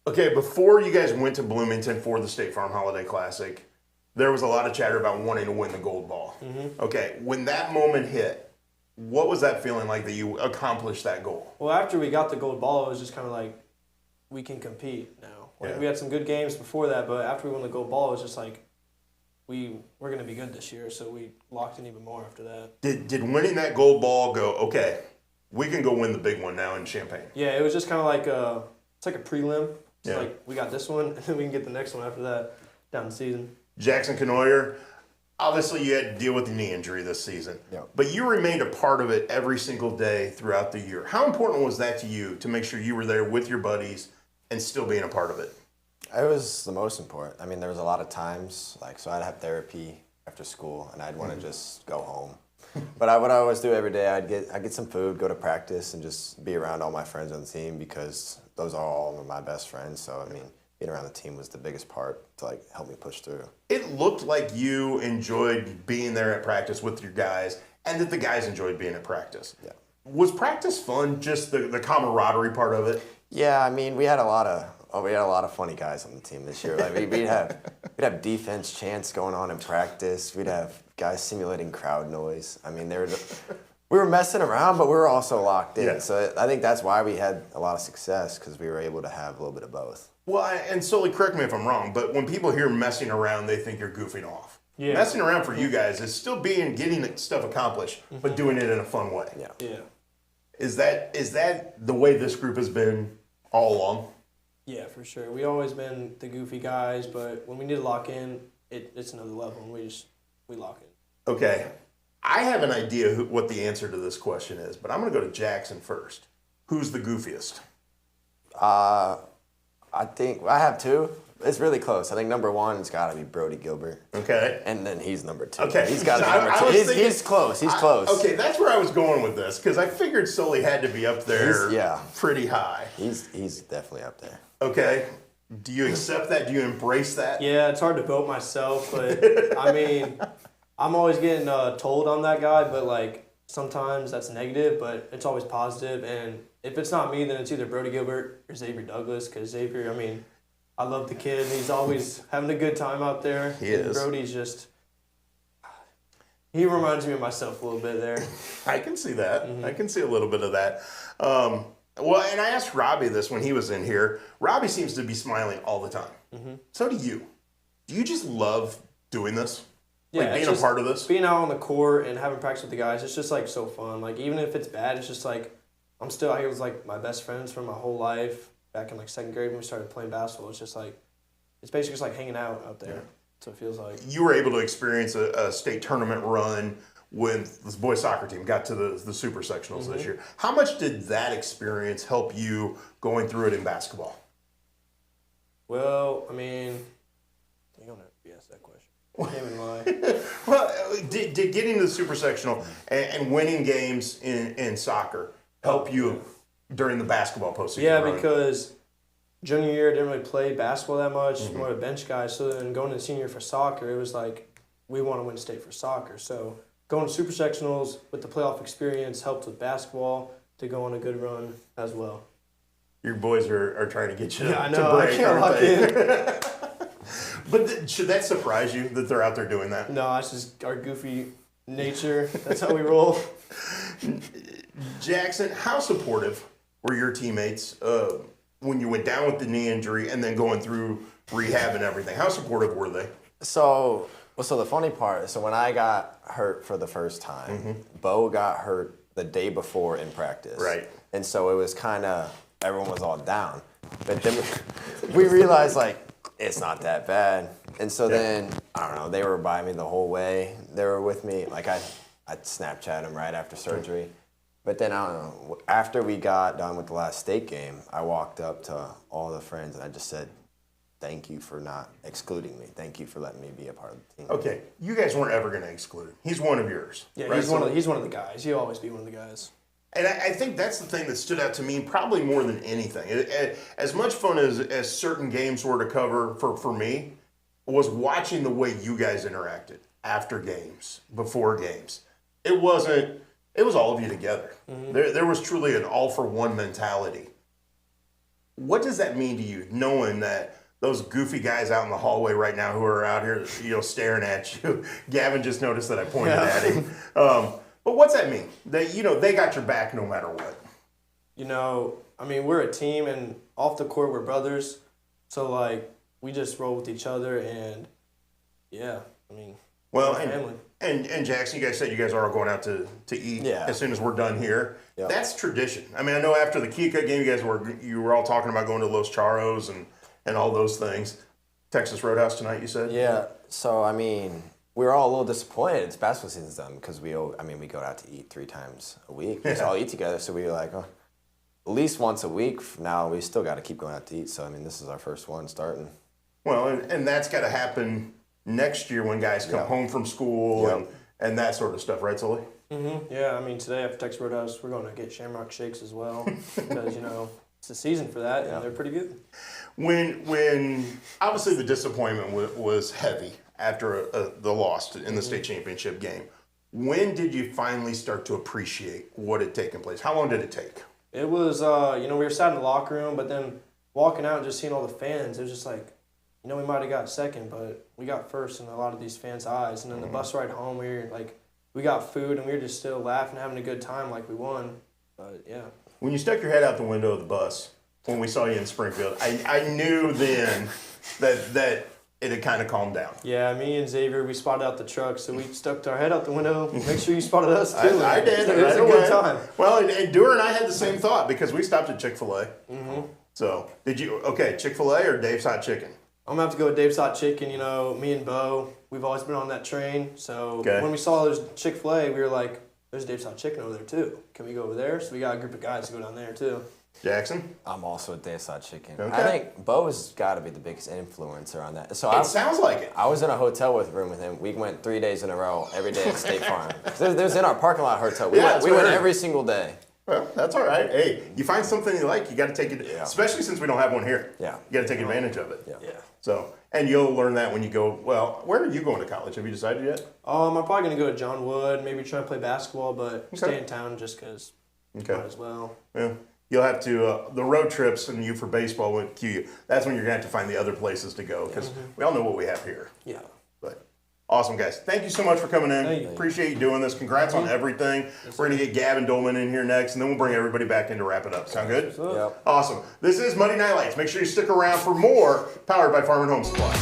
Okay, before you guys went to Bloomington for the State Farm Holiday Classic, there was a lot of chatter about wanting to win the gold ball. Mm-hmm. Okay, when that moment hit, what was that feeling like that you accomplished that goal? Well, after we got the gold ball, it was just kind of like, we can compete now. We had some good games before that, but after we won the gold ball, it was just like, we're going to be good this year, so we locked in even more after that. Did winning that gold ball go, okay, we can go win the big one now in Champaign? Yeah, it was just kind of like it's like a prelim. It's like, we got this one, and then we can get the next one after that down the season. Jackson Canoyer, obviously you had to deal with the knee injury this season, but you remained a part of it every single day throughout the year. How important was that to you to make sure you were there with your buddies and still being a part of it? It was the most important. I mean, there was a lot of times, so I'd have therapy after school, and I'd want to just go home. But what I always do every day, I'd get some food, go to practice, and just be around all my friends on the team because those are all of my best friends. So, I mean, being around the team was the biggest part to help me push through. It looked like you enjoyed being there at practice with your guys, and that the guys enjoyed being at practice. Yeah. Was practice fun, just the camaraderie part of it? Yeah, I mean, we had a lot of funny guys on the team this year. We'd have defense chants going on in practice. We'd have guys simulating crowd noise. I mean, we were messing around, but we were also locked in. Yeah. So I think that's why we had a lot of success, because we were able to have a little bit of both. Well, and Sully, correct me if I'm wrong, but when people hear messing around, they think you're goofing off. Yeah. Messing around for you guys is still getting stuff accomplished, but doing it in a fun way. Yeah. Yeah. Is that the way this group has been all along? Yeah, for sure. We always been the goofy guys, but when we need to lock in, it's another level, and we lock in. Okay. I have an idea what the answer to this question is, but I'm going to go to Jackson first. Who's the goofiest? I think I have two. It's really close. I think number one has got to be Brody Gilbert. Okay. And then he's number two. Okay. He's got to be number two. He's close. He's close. Okay, that's where I was going with this, because I figured Sully had to be up there pretty high. He's definitely up there. Okay. Do you accept that? Do you embrace that? Yeah, it's hard to vote myself, but I mean, I'm always getting told I'm that guy, but sometimes that's negative, but it's always positive. And if it's not me, then it's either Brody Gilbert or Xavier Douglas, because Xavier, I mean, I love the kid. He's always having a good time out there. He is. Brody's he reminds me of myself a little bit there. I can see that. Mm-hmm. I can see a little bit of that. Well, and I asked Robbie this when he was in here. Robbie seems to be smiling all the time. Mm-hmm. So do you. Do you just love doing this? Yeah, being a part of this? Being out on the court and having practice with the guys, it's just so fun. Even if it's bad, it's just I was my best friends from my whole life. Back in second grade when we started playing basketball, it's just it's basically just hanging out there. Yeah. So it feels like. You were able to experience a state tournament run when this boys soccer team got to the super sectionals this year. How much did that experience help you going through it in basketball? Well, I mean, you don't have to be asked that question. Can't even lie. Well, did getting to the super sectional and winning games in soccer, help you during the basketball postseason? Yeah, run? because junior year I didn't really play basketball that much, more of a bench guy. So then going to the senior year for soccer, it was like we want to win state for soccer. So going to super sectionals with the playoff experience helped with basketball to go on a good run as well. Your boys are trying to get you I to know, break. I can't lock in. But should that surprise you that they're out there doing that? No, it's just our goofy nature. That's how we roll. Jackson, how supportive were your teammates when you went down with the knee injury and then going through rehab and everything? How supportive were they? So the funny part, so when I got hurt for the first time, Bo got hurt the day before in practice. Right. And so it was kind of, everyone was all down. But then we realized, like, it's not that bad. And so then, I don't know, they were by me the whole way. They were with me. Like, I'd Snapchat them right after surgery. But then, I don't know, after we got done with the last state game, I walked up to all the friends and I just said, thank you for not excluding me. Thank you for letting me be a part of the team. Okay, you guys weren't ever going to exclude him. He's one of yours. Yeah, right? he's one of the guys. He'll always be one of the guys. And I think that's the thing that stood out to me probably more than anything. As much fun as certain games were to cover for me was watching the way you guys interacted after games, before games. It was all of you together. There was truly an all-for-one mentality. What does that mean to you, knowing that those goofy guys out in the hallway right now who are out here, staring at you? Gavin just noticed that I pointed at him. But what's that mean? That, they got your back no matter what. I mean, we're a team, and off the court, we're brothers. So, like, we just roll with each other, and, yeah, I mean, well, family. And Jackson, you guys said you guys are all going out to eat as soon as we're done here. Yep. That's tradition. I mean, I know after the Kika game, you were all talking about going to Los Charros and all those things. Texas Roadhouse tonight, you said? Yeah, so, I mean, we were all a little disappointed. It's basketball season's done because we go out to eat 3 times a week. We just all eat together, so we were like, at least once a week. Now we still got to keep going out to eat. So I mean, this is our first one starting. Well, and that's got to happen next year when guys come home from school and that sort of stuff, right, Sully? Yeah, I mean, today after Texas Roadhouse, we're going to get Shamrock Shakes as well because it's the season for that, and they're pretty good. When obviously the disappointment was heavy after the loss in the state championship game. When did you finally start to appreciate what had taken place? How long did it take? It was, we were sat in the locker room, but then walking out and just seeing all the fans, it was just like, we might have got second, but we got first in a lot of these fans' eyes. And then the bus ride home, we got food, and we were just still laughing, having a good time like we won. But, yeah. When you stuck your head out the window of the bus, when we saw you in Springfield, I knew then that it had kind of calmed down. Yeah, me and Xavier, we spotted out the truck, so we stuck our head out the window. Make sure you spotted us, too. I did. It was a good time. Well, and Dewar and I had the same thought because we stopped at Chick-fil-A. So, Chick-fil-A or Dave's Hot Chicken? I'm going to have to go with Dave's Hot Chicken. Me and Bo, we've always been on that train. So when we saw there's Chick-fil-A, we were like, there's Dave's Hot Chicken over there, too. Can we go over there? So we got a group of guys to go down there, too. Jackson? I'm also at Dave's Hot Chicken. Okay. I think Bo's got to be the biggest influencer on that. So it sounds like it. I was in a hotel room with him. We went 3 days in a row, every day at State Farm. There's in our parking lot hotel. We went every single day. Well, that's all right. Hey, you find something you like, you got to take it, especially since we don't have one here. Yeah. You got to take advantage of it. Yeah. So, and you'll learn that when you go, well, where are you going to college? Have you decided yet? I'm probably going to go to John Wood, maybe try to play basketball, but stay in town just because might as well. Yeah. You'll have to, the road trips and you for baseball won't cue you. That's when you're going to have to find the other places to go because we all know what we have here. Yeah. But awesome, guys. Thank you so much for coming in. Thank you. Appreciate you doing this. Congrats on everything. We're going to get Gavin Dolman in here next, and then we'll bring everybody back in to wrap it up. Sound good? Yep. Awesome. This is Monday Night Lights. Make sure you stick around for more Powered by Farm and Home Supply.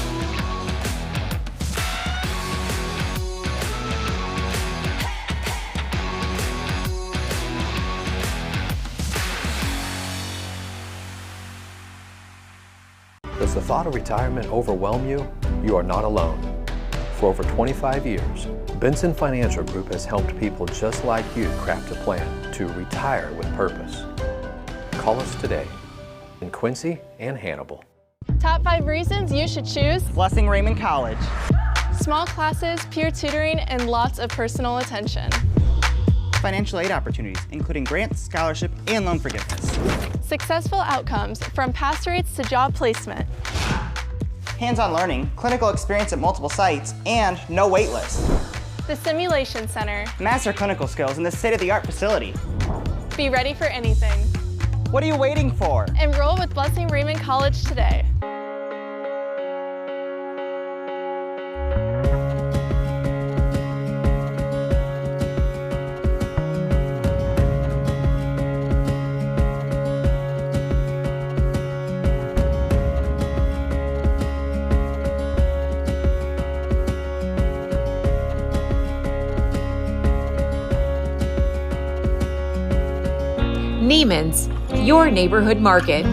Does the thought of retirement overwhelm you? You are not alone. For over 25 years, Benson Financial Group has helped people just like you craft a plan to retire with purpose. Call us today in Quincy and Hannibal. Top 5 reasons you should choose Blessing Raymond College. small classes, peer tutoring, and lots of personal attention. financial aid opportunities, including grants, scholarship, and loan forgiveness. Successful outcomes from pass rates to job placement. Hands-on learning, clinical experience at multiple sites, and no wait list. The Simulation Center. Master clinical skills in this state-of-the-art facility. Be ready for anything. What are you waiting for? Enroll with Blessing Raymond College today. Neiman's, your neighborhood market.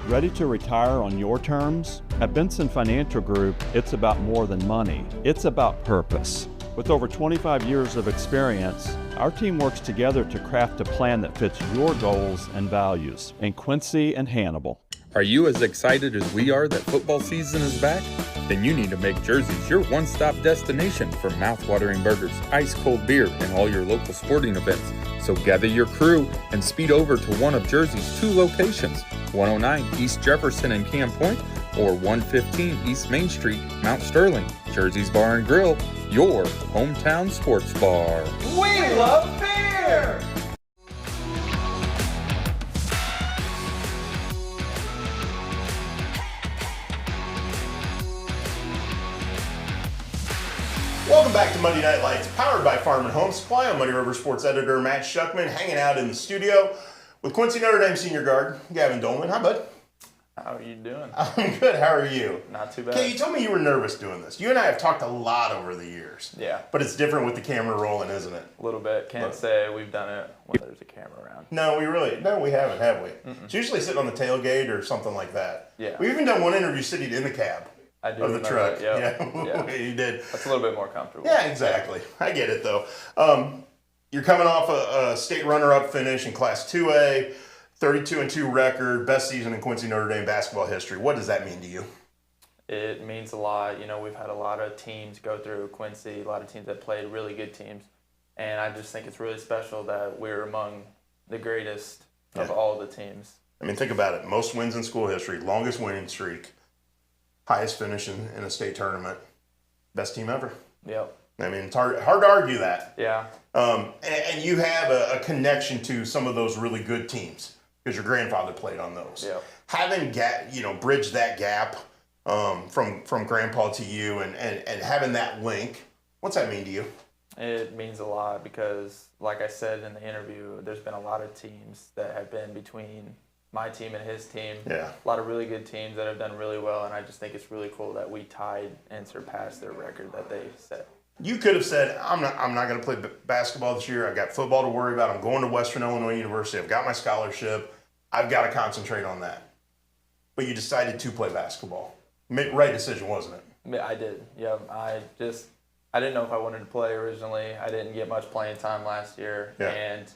Ready to retire on your terms? At Benson Financial Group, it's about more than money. It's about purpose. With over 25 years of experience, our team works together to craft a plan that fits your goals and values in Quincy and Hannibal. Are you as excited as we are that football season is back? Then you need to make Jersey's your one-stop destination for mouth-watering burgers, ice-cold beer, and all your local sporting events. So gather your crew and speed over to one of Jersey's 2 locations, 109 East Jefferson and Camp Point, or 115 East Main Street, Mount Sterling. Jersey's Bar and Grill, your hometown sports bar. We love beer! Welcome back to Monday Night Lights, powered by Farm and Home Supply. I'm Muddy River Sports Editor Matt Schuckman, hanging out in the studio with Quincy Notre Dame senior guard Gavin Dolman. Hi, bud. How are you doing? I'm good. How are you? Not too bad. Okay, you told me you were nervous doing this. You and I have talked a lot over the years. Yeah. But it's different with the camera rolling, isn't it? A little bit. Can't say we've done it when there's a camera around. No, we haven't, have we? It's usually sitting on the tailgate or something like that. Yeah. We've even done one interview sitting in the cab. I do of the truck. Yep. Yeah, you did. That's a little bit more comfortable. Yeah, exactly. I get it, though. You're coming off a state runner-up finish in Class 2A, 32-2 record, best season in Quincy Notre Dame basketball history. What does that mean to you? It means a lot. You know, we've had a lot of teams go through Quincy, a lot of teams that played really good teams. And I just think it's really special that we're among the greatest of all the teams. I mean, think about it. Most wins in school history, longest winning streak, highest finish in a state tournament, best team ever. Yep. I mean, it's hard to argue that. Yeah. And you have a connection to some of those really good teams because your grandfather played on those. Yep. Having bridged that gap from grandpa to you and having that link, what's that mean to you? It means a lot because, like I said in the interview, there's been a lot of teams that have been between my team and his team. Yeah. A lot of really good teams that have done really well, and I just think it's really cool that we tied and surpassed their record that they set. You could have said, I'm not going to play basketball this year. I've got football to worry about. I'm going to Western Illinois University. I've got my scholarship. I've got to concentrate on that. But you decided to play basketball. Right decision, wasn't it? I did. Yeah. I didn't know if I wanted to play originally. I didn't get much playing time last year. Yeah. And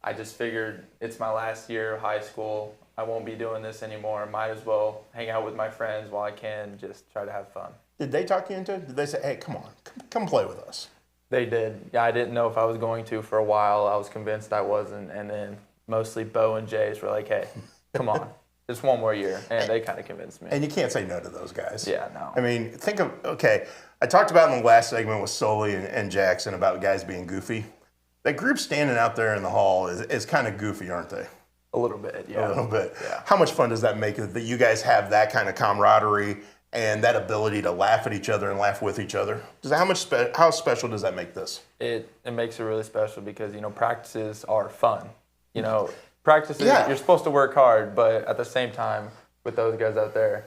I just figured it's my last year of high school. I won't be doing this anymore. Might as well hang out with my friends while I can, just try to have fun. Did they talk you into it? Did they say, hey, come on, come play with us? They did. Yeah, I didn't know if I was going to for a while. I was convinced I wasn't. And then mostly Bo and Jace were like, hey, come on, just one more year. And they kind of convinced me. And you can't say no to those guys. Yeah, no. I mean, I talked about in the last segment with Sully and Jackson about guys being goofy. That group standing out there in the hall is kind of goofy, aren't they? A little bit, yeah. A little bit. Yeah. How much fun does that make that you guys have that kind of camaraderie and that ability to laugh at each other and laugh with each other? How special does that make this? It makes it really special because, practices are fun. Practices, you're supposed to work hard, but at the same time, with those guys out there,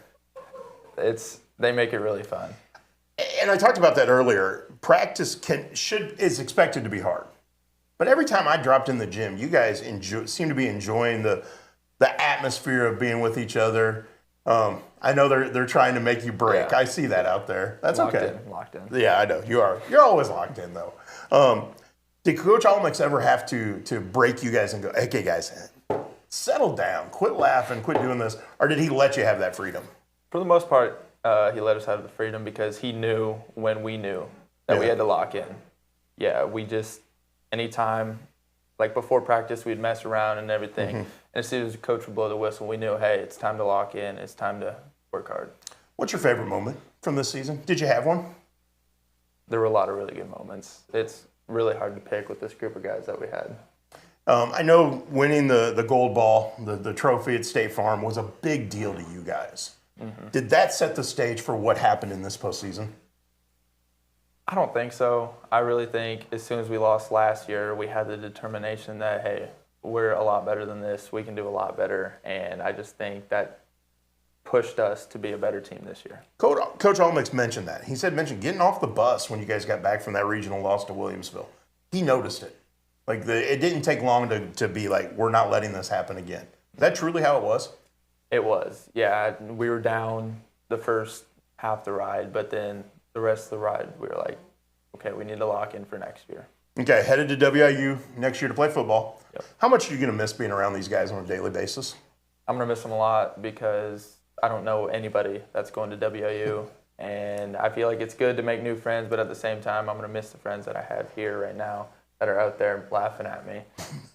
they make it really fun. And I talked about that earlier. Practice is expected to be hard. But every time I dropped in the gym, you guys seem to be enjoying the atmosphere of being with each other. I know they're trying to make you break. Yeah. I see that out there. That's okay. Locked in. Yeah, I know. You are. You're always locked in, though. Did Coach Almix ever have to break you guys and go, okay, guys, settle down, quit laughing, quit doing this? Or did he let you have that freedom? For the most part, he let us have the freedom because he knew when we knew that we had to lock in. yeah, we just, anytime, like before practice, we'd mess around and everything. And as soon as the coach would blow the whistle, we knew, hey, it's time to lock in. It's time to work hard. What's your favorite moment from this season? Did you have one? There were a lot of really good moments. It's really hard to pick with this group of guys that we had. I know winning the gold ball, the trophy at State Farm, was a big deal to you guys. Did that set the stage for what happened in this postseason? I don't think so. I really think as soon as we lost last year, we had the determination that, hey, we're a lot better than this. We can do a lot better. And I just think that pushed us to be a better team this year. Coach Allmix mentioned that. He mentioned getting off the bus when you guys got back from that regional loss to Williamsville. He noticed it. Like, it didn't take long to be like, we're not letting this happen again. Is that truly how it was? It was, yeah. We were down the first half of the ride, but then the rest of the ride, we were like, okay, we need to lock in for next year. Okay, headed to WIU next year to play football. Yep. How much are you going to miss being around these guys on a daily basis? I'm going to miss them a lot because I don't know anybody that's going to WIU, and I feel like it's good to make new friends, but at the same time, I'm going to miss the friends that I have here right now that are out there laughing at me.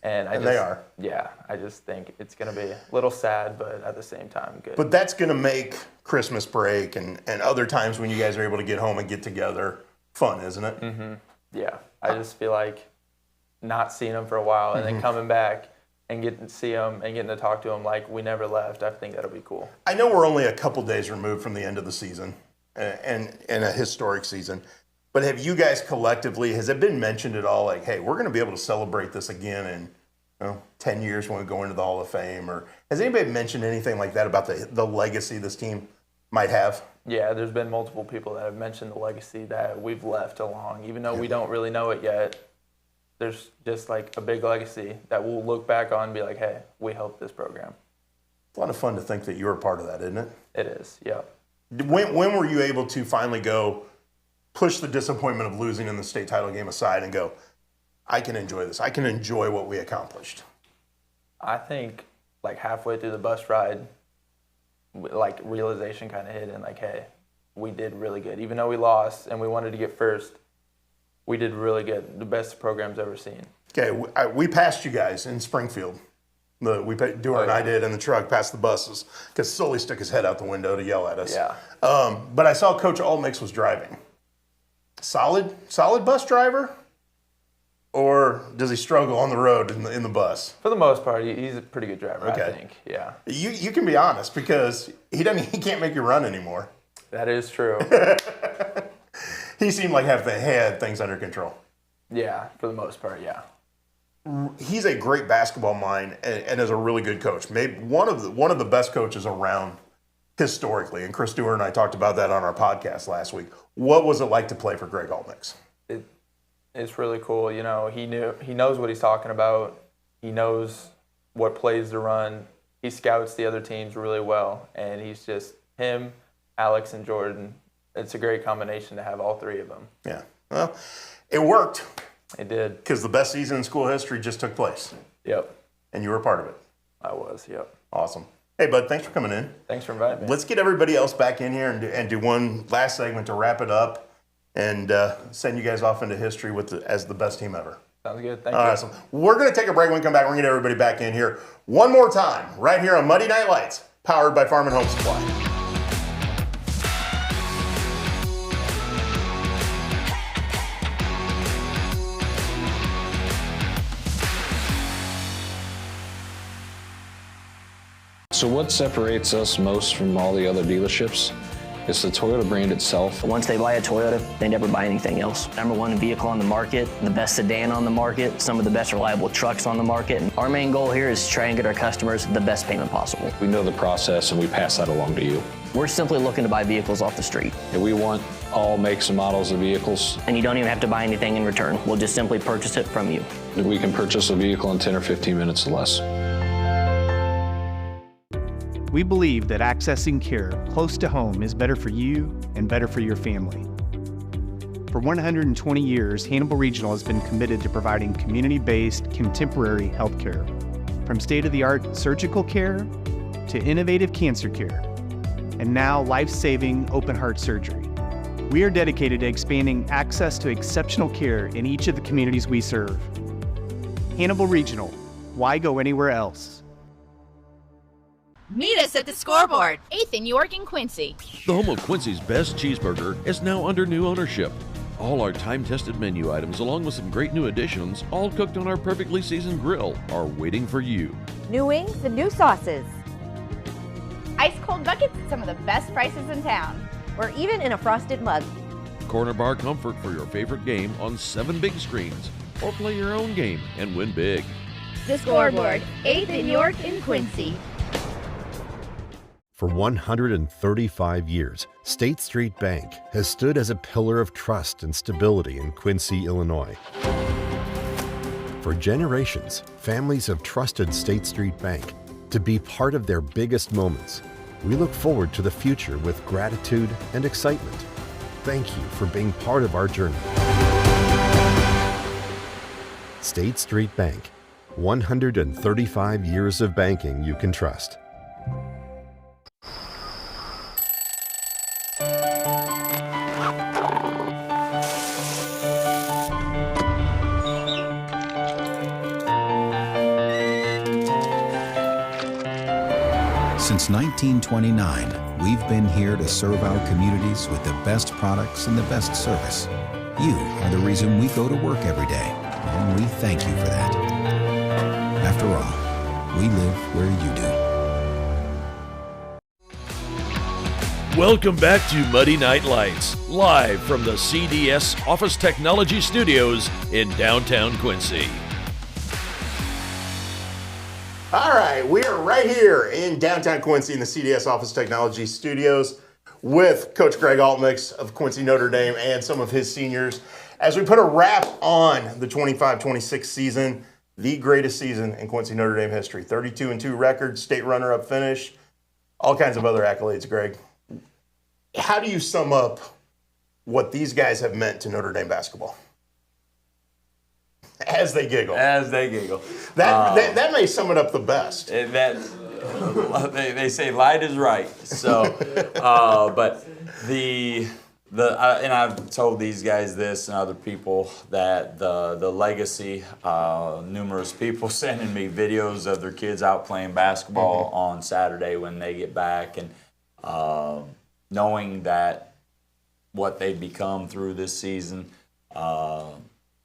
And they are. Yeah, I just think it's going to be a little sad, but at the same time, good. But that's going to make Christmas break and other times when you guys are able to get home and get together fun, isn't it? Yeah, I just feel like not seeing them for a while and then coming back and getting to see them and getting to talk to them like we never left, I think that'll be cool. I know we're only a couple days removed from the end of the season and a historic season, but have you guys collectively, has it been mentioned at all, like, hey, we're going to be able to celebrate this again in 10 years when we go into the Hall of Fame? Or has anybody mentioned anything like that about the legacy this team might have? Yeah, there's been multiple people that have mentioned the legacy that we've left along, even though we don't really know it yet. There's just like a big legacy that we'll look back on and be like, hey, we helped this program. It's a lot of fun to think that you were part of that, isn't it? It is, yeah. When were you able to finally go push the disappointment of losing in the state title game aside and go, I can enjoy this. I can enjoy what we accomplished? I think like halfway through the bus ride, like realization kind of hit and like, hey, we did really good. Even though we lost and we wanted to get first, we did really good. The best the program's ever seen. Okay, we passed you guys in Springfield. Dewar and I did in the truck past the buses because Sully stuck his head out the window to yell at us. Yeah. But I saw Coach Allmix was driving. Solid bus driver? Or does he struggle on the road in the bus? For the most part, he's a pretty good driver, okay. I think. Yeah. You can be honest because he can't make you run anymore. That is true. He seemed like he had things under control. Yeah, for the most part, yeah. He's a great basketball mind and is a really good coach. Maybe one of the best coaches around historically. And Chris Dewar and I talked about that on our podcast last week. What was it like to play for Greg Allmix? It's really cool. You know, he knows what he's talking about. He knows what plays to run. He scouts the other teams really well. And he's just him, Alex, and Jordan. It's a great combination to have all three of them. Yeah. Well, it worked. It did. Because the best season in school history just took place. Yep. And you were a part of it. I was, yep. Awesome. Hey, bud, thanks for coming in. Thanks for inviting me. Let's get everybody else back in here and do one last segment to wrap it up and send you guys off into history as the best team ever. Sounds good. Thank you. Awesome. We're going to take a break. When we come back, we're going to get everybody back in here one more time right here on Muddy Night Lights, powered by Farm and Home Supply. So what separates us most from all the other dealerships? It's the Toyota brand itself. Once they buy a Toyota, they never buy anything else. Number one vehicle on the market, the best sedan on the market, some of the best reliable trucks on the market. And our main goal here is to try and get our customers the best payment possible. We know the process and we pass that along to you. We're simply looking to buy vehicles off the street. And we want all makes and models of vehicles. And you don't even have to buy anything in return. We'll just simply purchase it from you. We can purchase a vehicle in 10 or 15 minutes or less. We believe that accessing care close to home is better for you and better for your family. For 120 years, Hannibal Regional has been committed to providing community-based, contemporary health care. From state-of-the-art surgical care to innovative cancer care, and now life-saving open-heart surgery. We are dedicated to expanding access to exceptional care in each of the communities we serve. Hannibal Regional, why go anywhere else? Meet us at the Scoreboard, 8th and York in Quincy. The home of Quincy's best cheeseburger is now under new ownership. All our time-tested menu items, along with some great new additions, all cooked on our perfectly seasoned grill, are waiting for you. New wings and new sauces. Ice cold buckets at some of the best prices in town. Or even in a frosted mug. Corner bar comfort for your favorite game on 7 big screens. Or play your own game and win big. The Scoreboard, 8th and York in Quincy. For 135 years, State Street Bank has stood as a pillar of trust and stability in Quincy, Illinois. For generations, families have trusted State Street Bank to be part of their biggest moments. We look forward to the future with gratitude and excitement. Thank you for being part of our journey. State Street Bank, 135 years of banking you can trust. Since 1929, we've been here to serve our communities with the best products and the best service. You are the reason we go to work every day, and we thank you for that. After all, we live where you do. Welcome back to Muddy Night Lights, live from the CDS Office Technology Studios in downtown Quincy. All right, we are right here in downtown Quincy in the CDS Office Technology Studios with Coach Greg Altmix of Quincy Notre Dame and some of his seniors as we put a wrap on the 25-26 season, the greatest season in Quincy Notre Dame history. 32-2 record, state runner-up finish, all kinds of other accolades, Greg. How do you sum up what these guys have meant to Notre Dame basketball? As they giggle. That may sum it up the best. They say light is right. So, but and I've told these guys this and other people that the legacy, numerous people sending me videos of their kids out playing basketball on Saturday when they get back, and knowing that what they've become through this season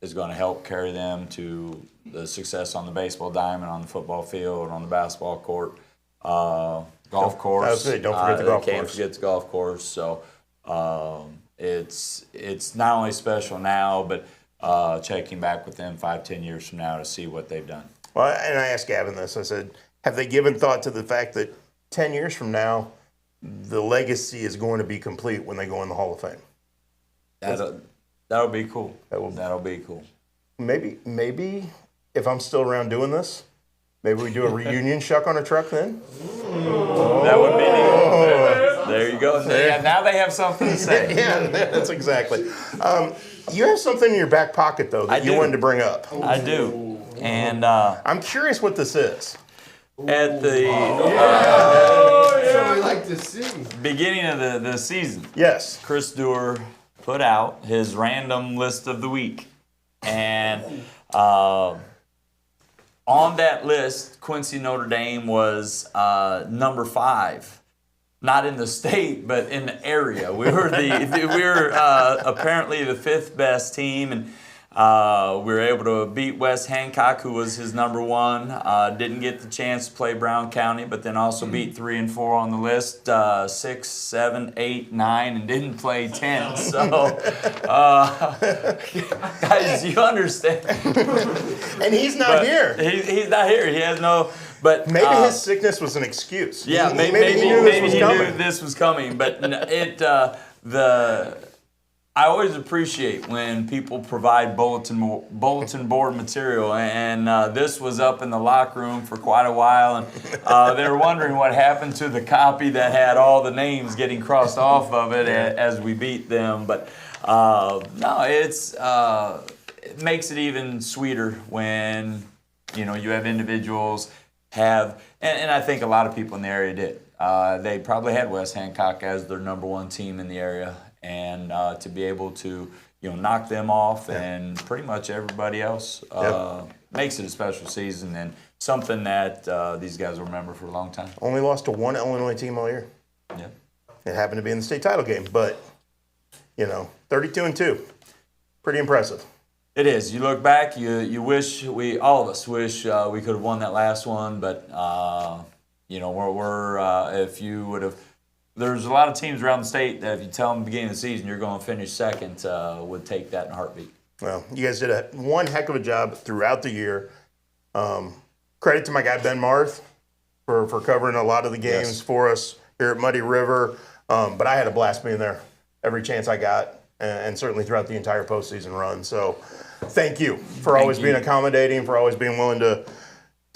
is going to help carry them to the success on the baseball diamond, on the football field, on the basketball court, golf course. Don't forget the golf course. Can't forget the golf course. So it's not only special now, but checking back with them 5-10 years from now to see what they've done. Well, and I asked Gavin this. I said, have they given thought to the fact that 10 years from now, the legacy is going to be complete when they go in the Hall of Fame? That'll be cool. That'll be cool. Maybe if I'm still around doing this, maybe we do a reunion shuck on a truck then? That would be neat. There you go. Now they have something to say. Yeah, that's exactly. You have something in your back pocket, though, that you wanted to bring up. I do. And I'm curious what this is. At the so we like to see. Beginning of the season, yes, Chris Dewar put out his random list of the week. And on that list, Quincy Notre Dame was number 5. Not in the state, but in the area. We were apparently the 5th best team, and we were able to beat West Hancock, who was his number 1. Didn't get the chance to play Brown County, but then also beat 3 and 4 on the list, 6, 7, 8, 9, and didn't play 10. So, guys, you understand. And he's not here. He's not here. He has no. But maybe his sickness was an excuse. Yeah, maybe he knew this was coming. But I always appreciate when people provide bulletin board material, and this was up in the locker room for quite a while, and they were wondering what happened to the copy that had all the names getting crossed off of it as we beat them. But no, it makes it even sweeter when you have individuals and I think a lot of people in the area did. they probably had West Hancock as their #1 team in the area, and to be able to knock them off and pretty much everybody else makes it a special season and something that these guys will remember for a long time. Only lost to one Illinois team all year. Yeah. It happened to be in the state title game, but 32-2, pretty impressive. It is. You look back, you wish all of us wish we could have won that last one, but if you would have, there's a lot of teams around the state that if you tell them at the beginning of the season you're going to finish second, would take that in a heartbeat. Well, you guys did one heck of a job throughout the year. Credit to my guy Ben Marth for covering a lot of the games for us here at Muddy River. But I had a blast being there every chance I got, and certainly throughout the entire postseason run. So thank you for always being accommodating, for always being willing to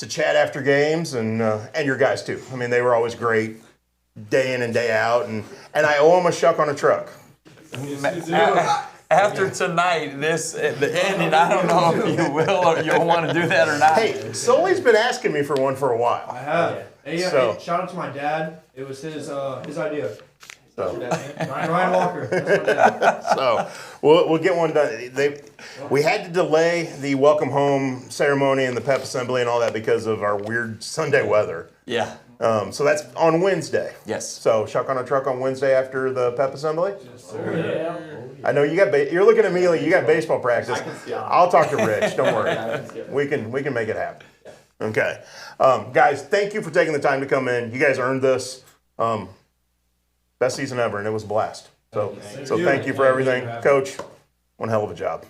chat after games, and your guys too. I mean, they were always great day in and day out, and I owe them a shuck on a truck. After tonight, the ending, I don't know if you will or you'll want to do that or not. Hey, Sully's been asking me for one for a while. I have. Hey, So- shout out to my dad. It was his idea. So. Ryan Walker. That's my dad. So we'll get one done. We had to delay the welcome home ceremony and the pep assembly and all that because of our weird Sunday weather. Yeah. So that's on Wednesday. Yes. So shuck on a truck on Wednesday after the pep assembly. Yes, sir. I know you got. You're looking at me like you got baseball practice. I'll talk to Rich. Don't worry. We can make it happen. Okay, guys. Thank you for taking the time to come in. You guys earned this. Best season ever, and it was a blast. So thank you for everything, Coach. One hell of a job.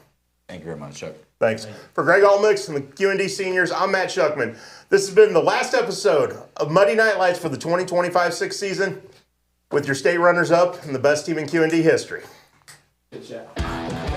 Thank you very much, Chuck. Thanks. For Greg Altmix and the QND seniors, I'm Matt Shuckman. This has been the last episode of Muddy Night Lights for the 2025-6 season with your state runners-up and the best team in QND history. Good job.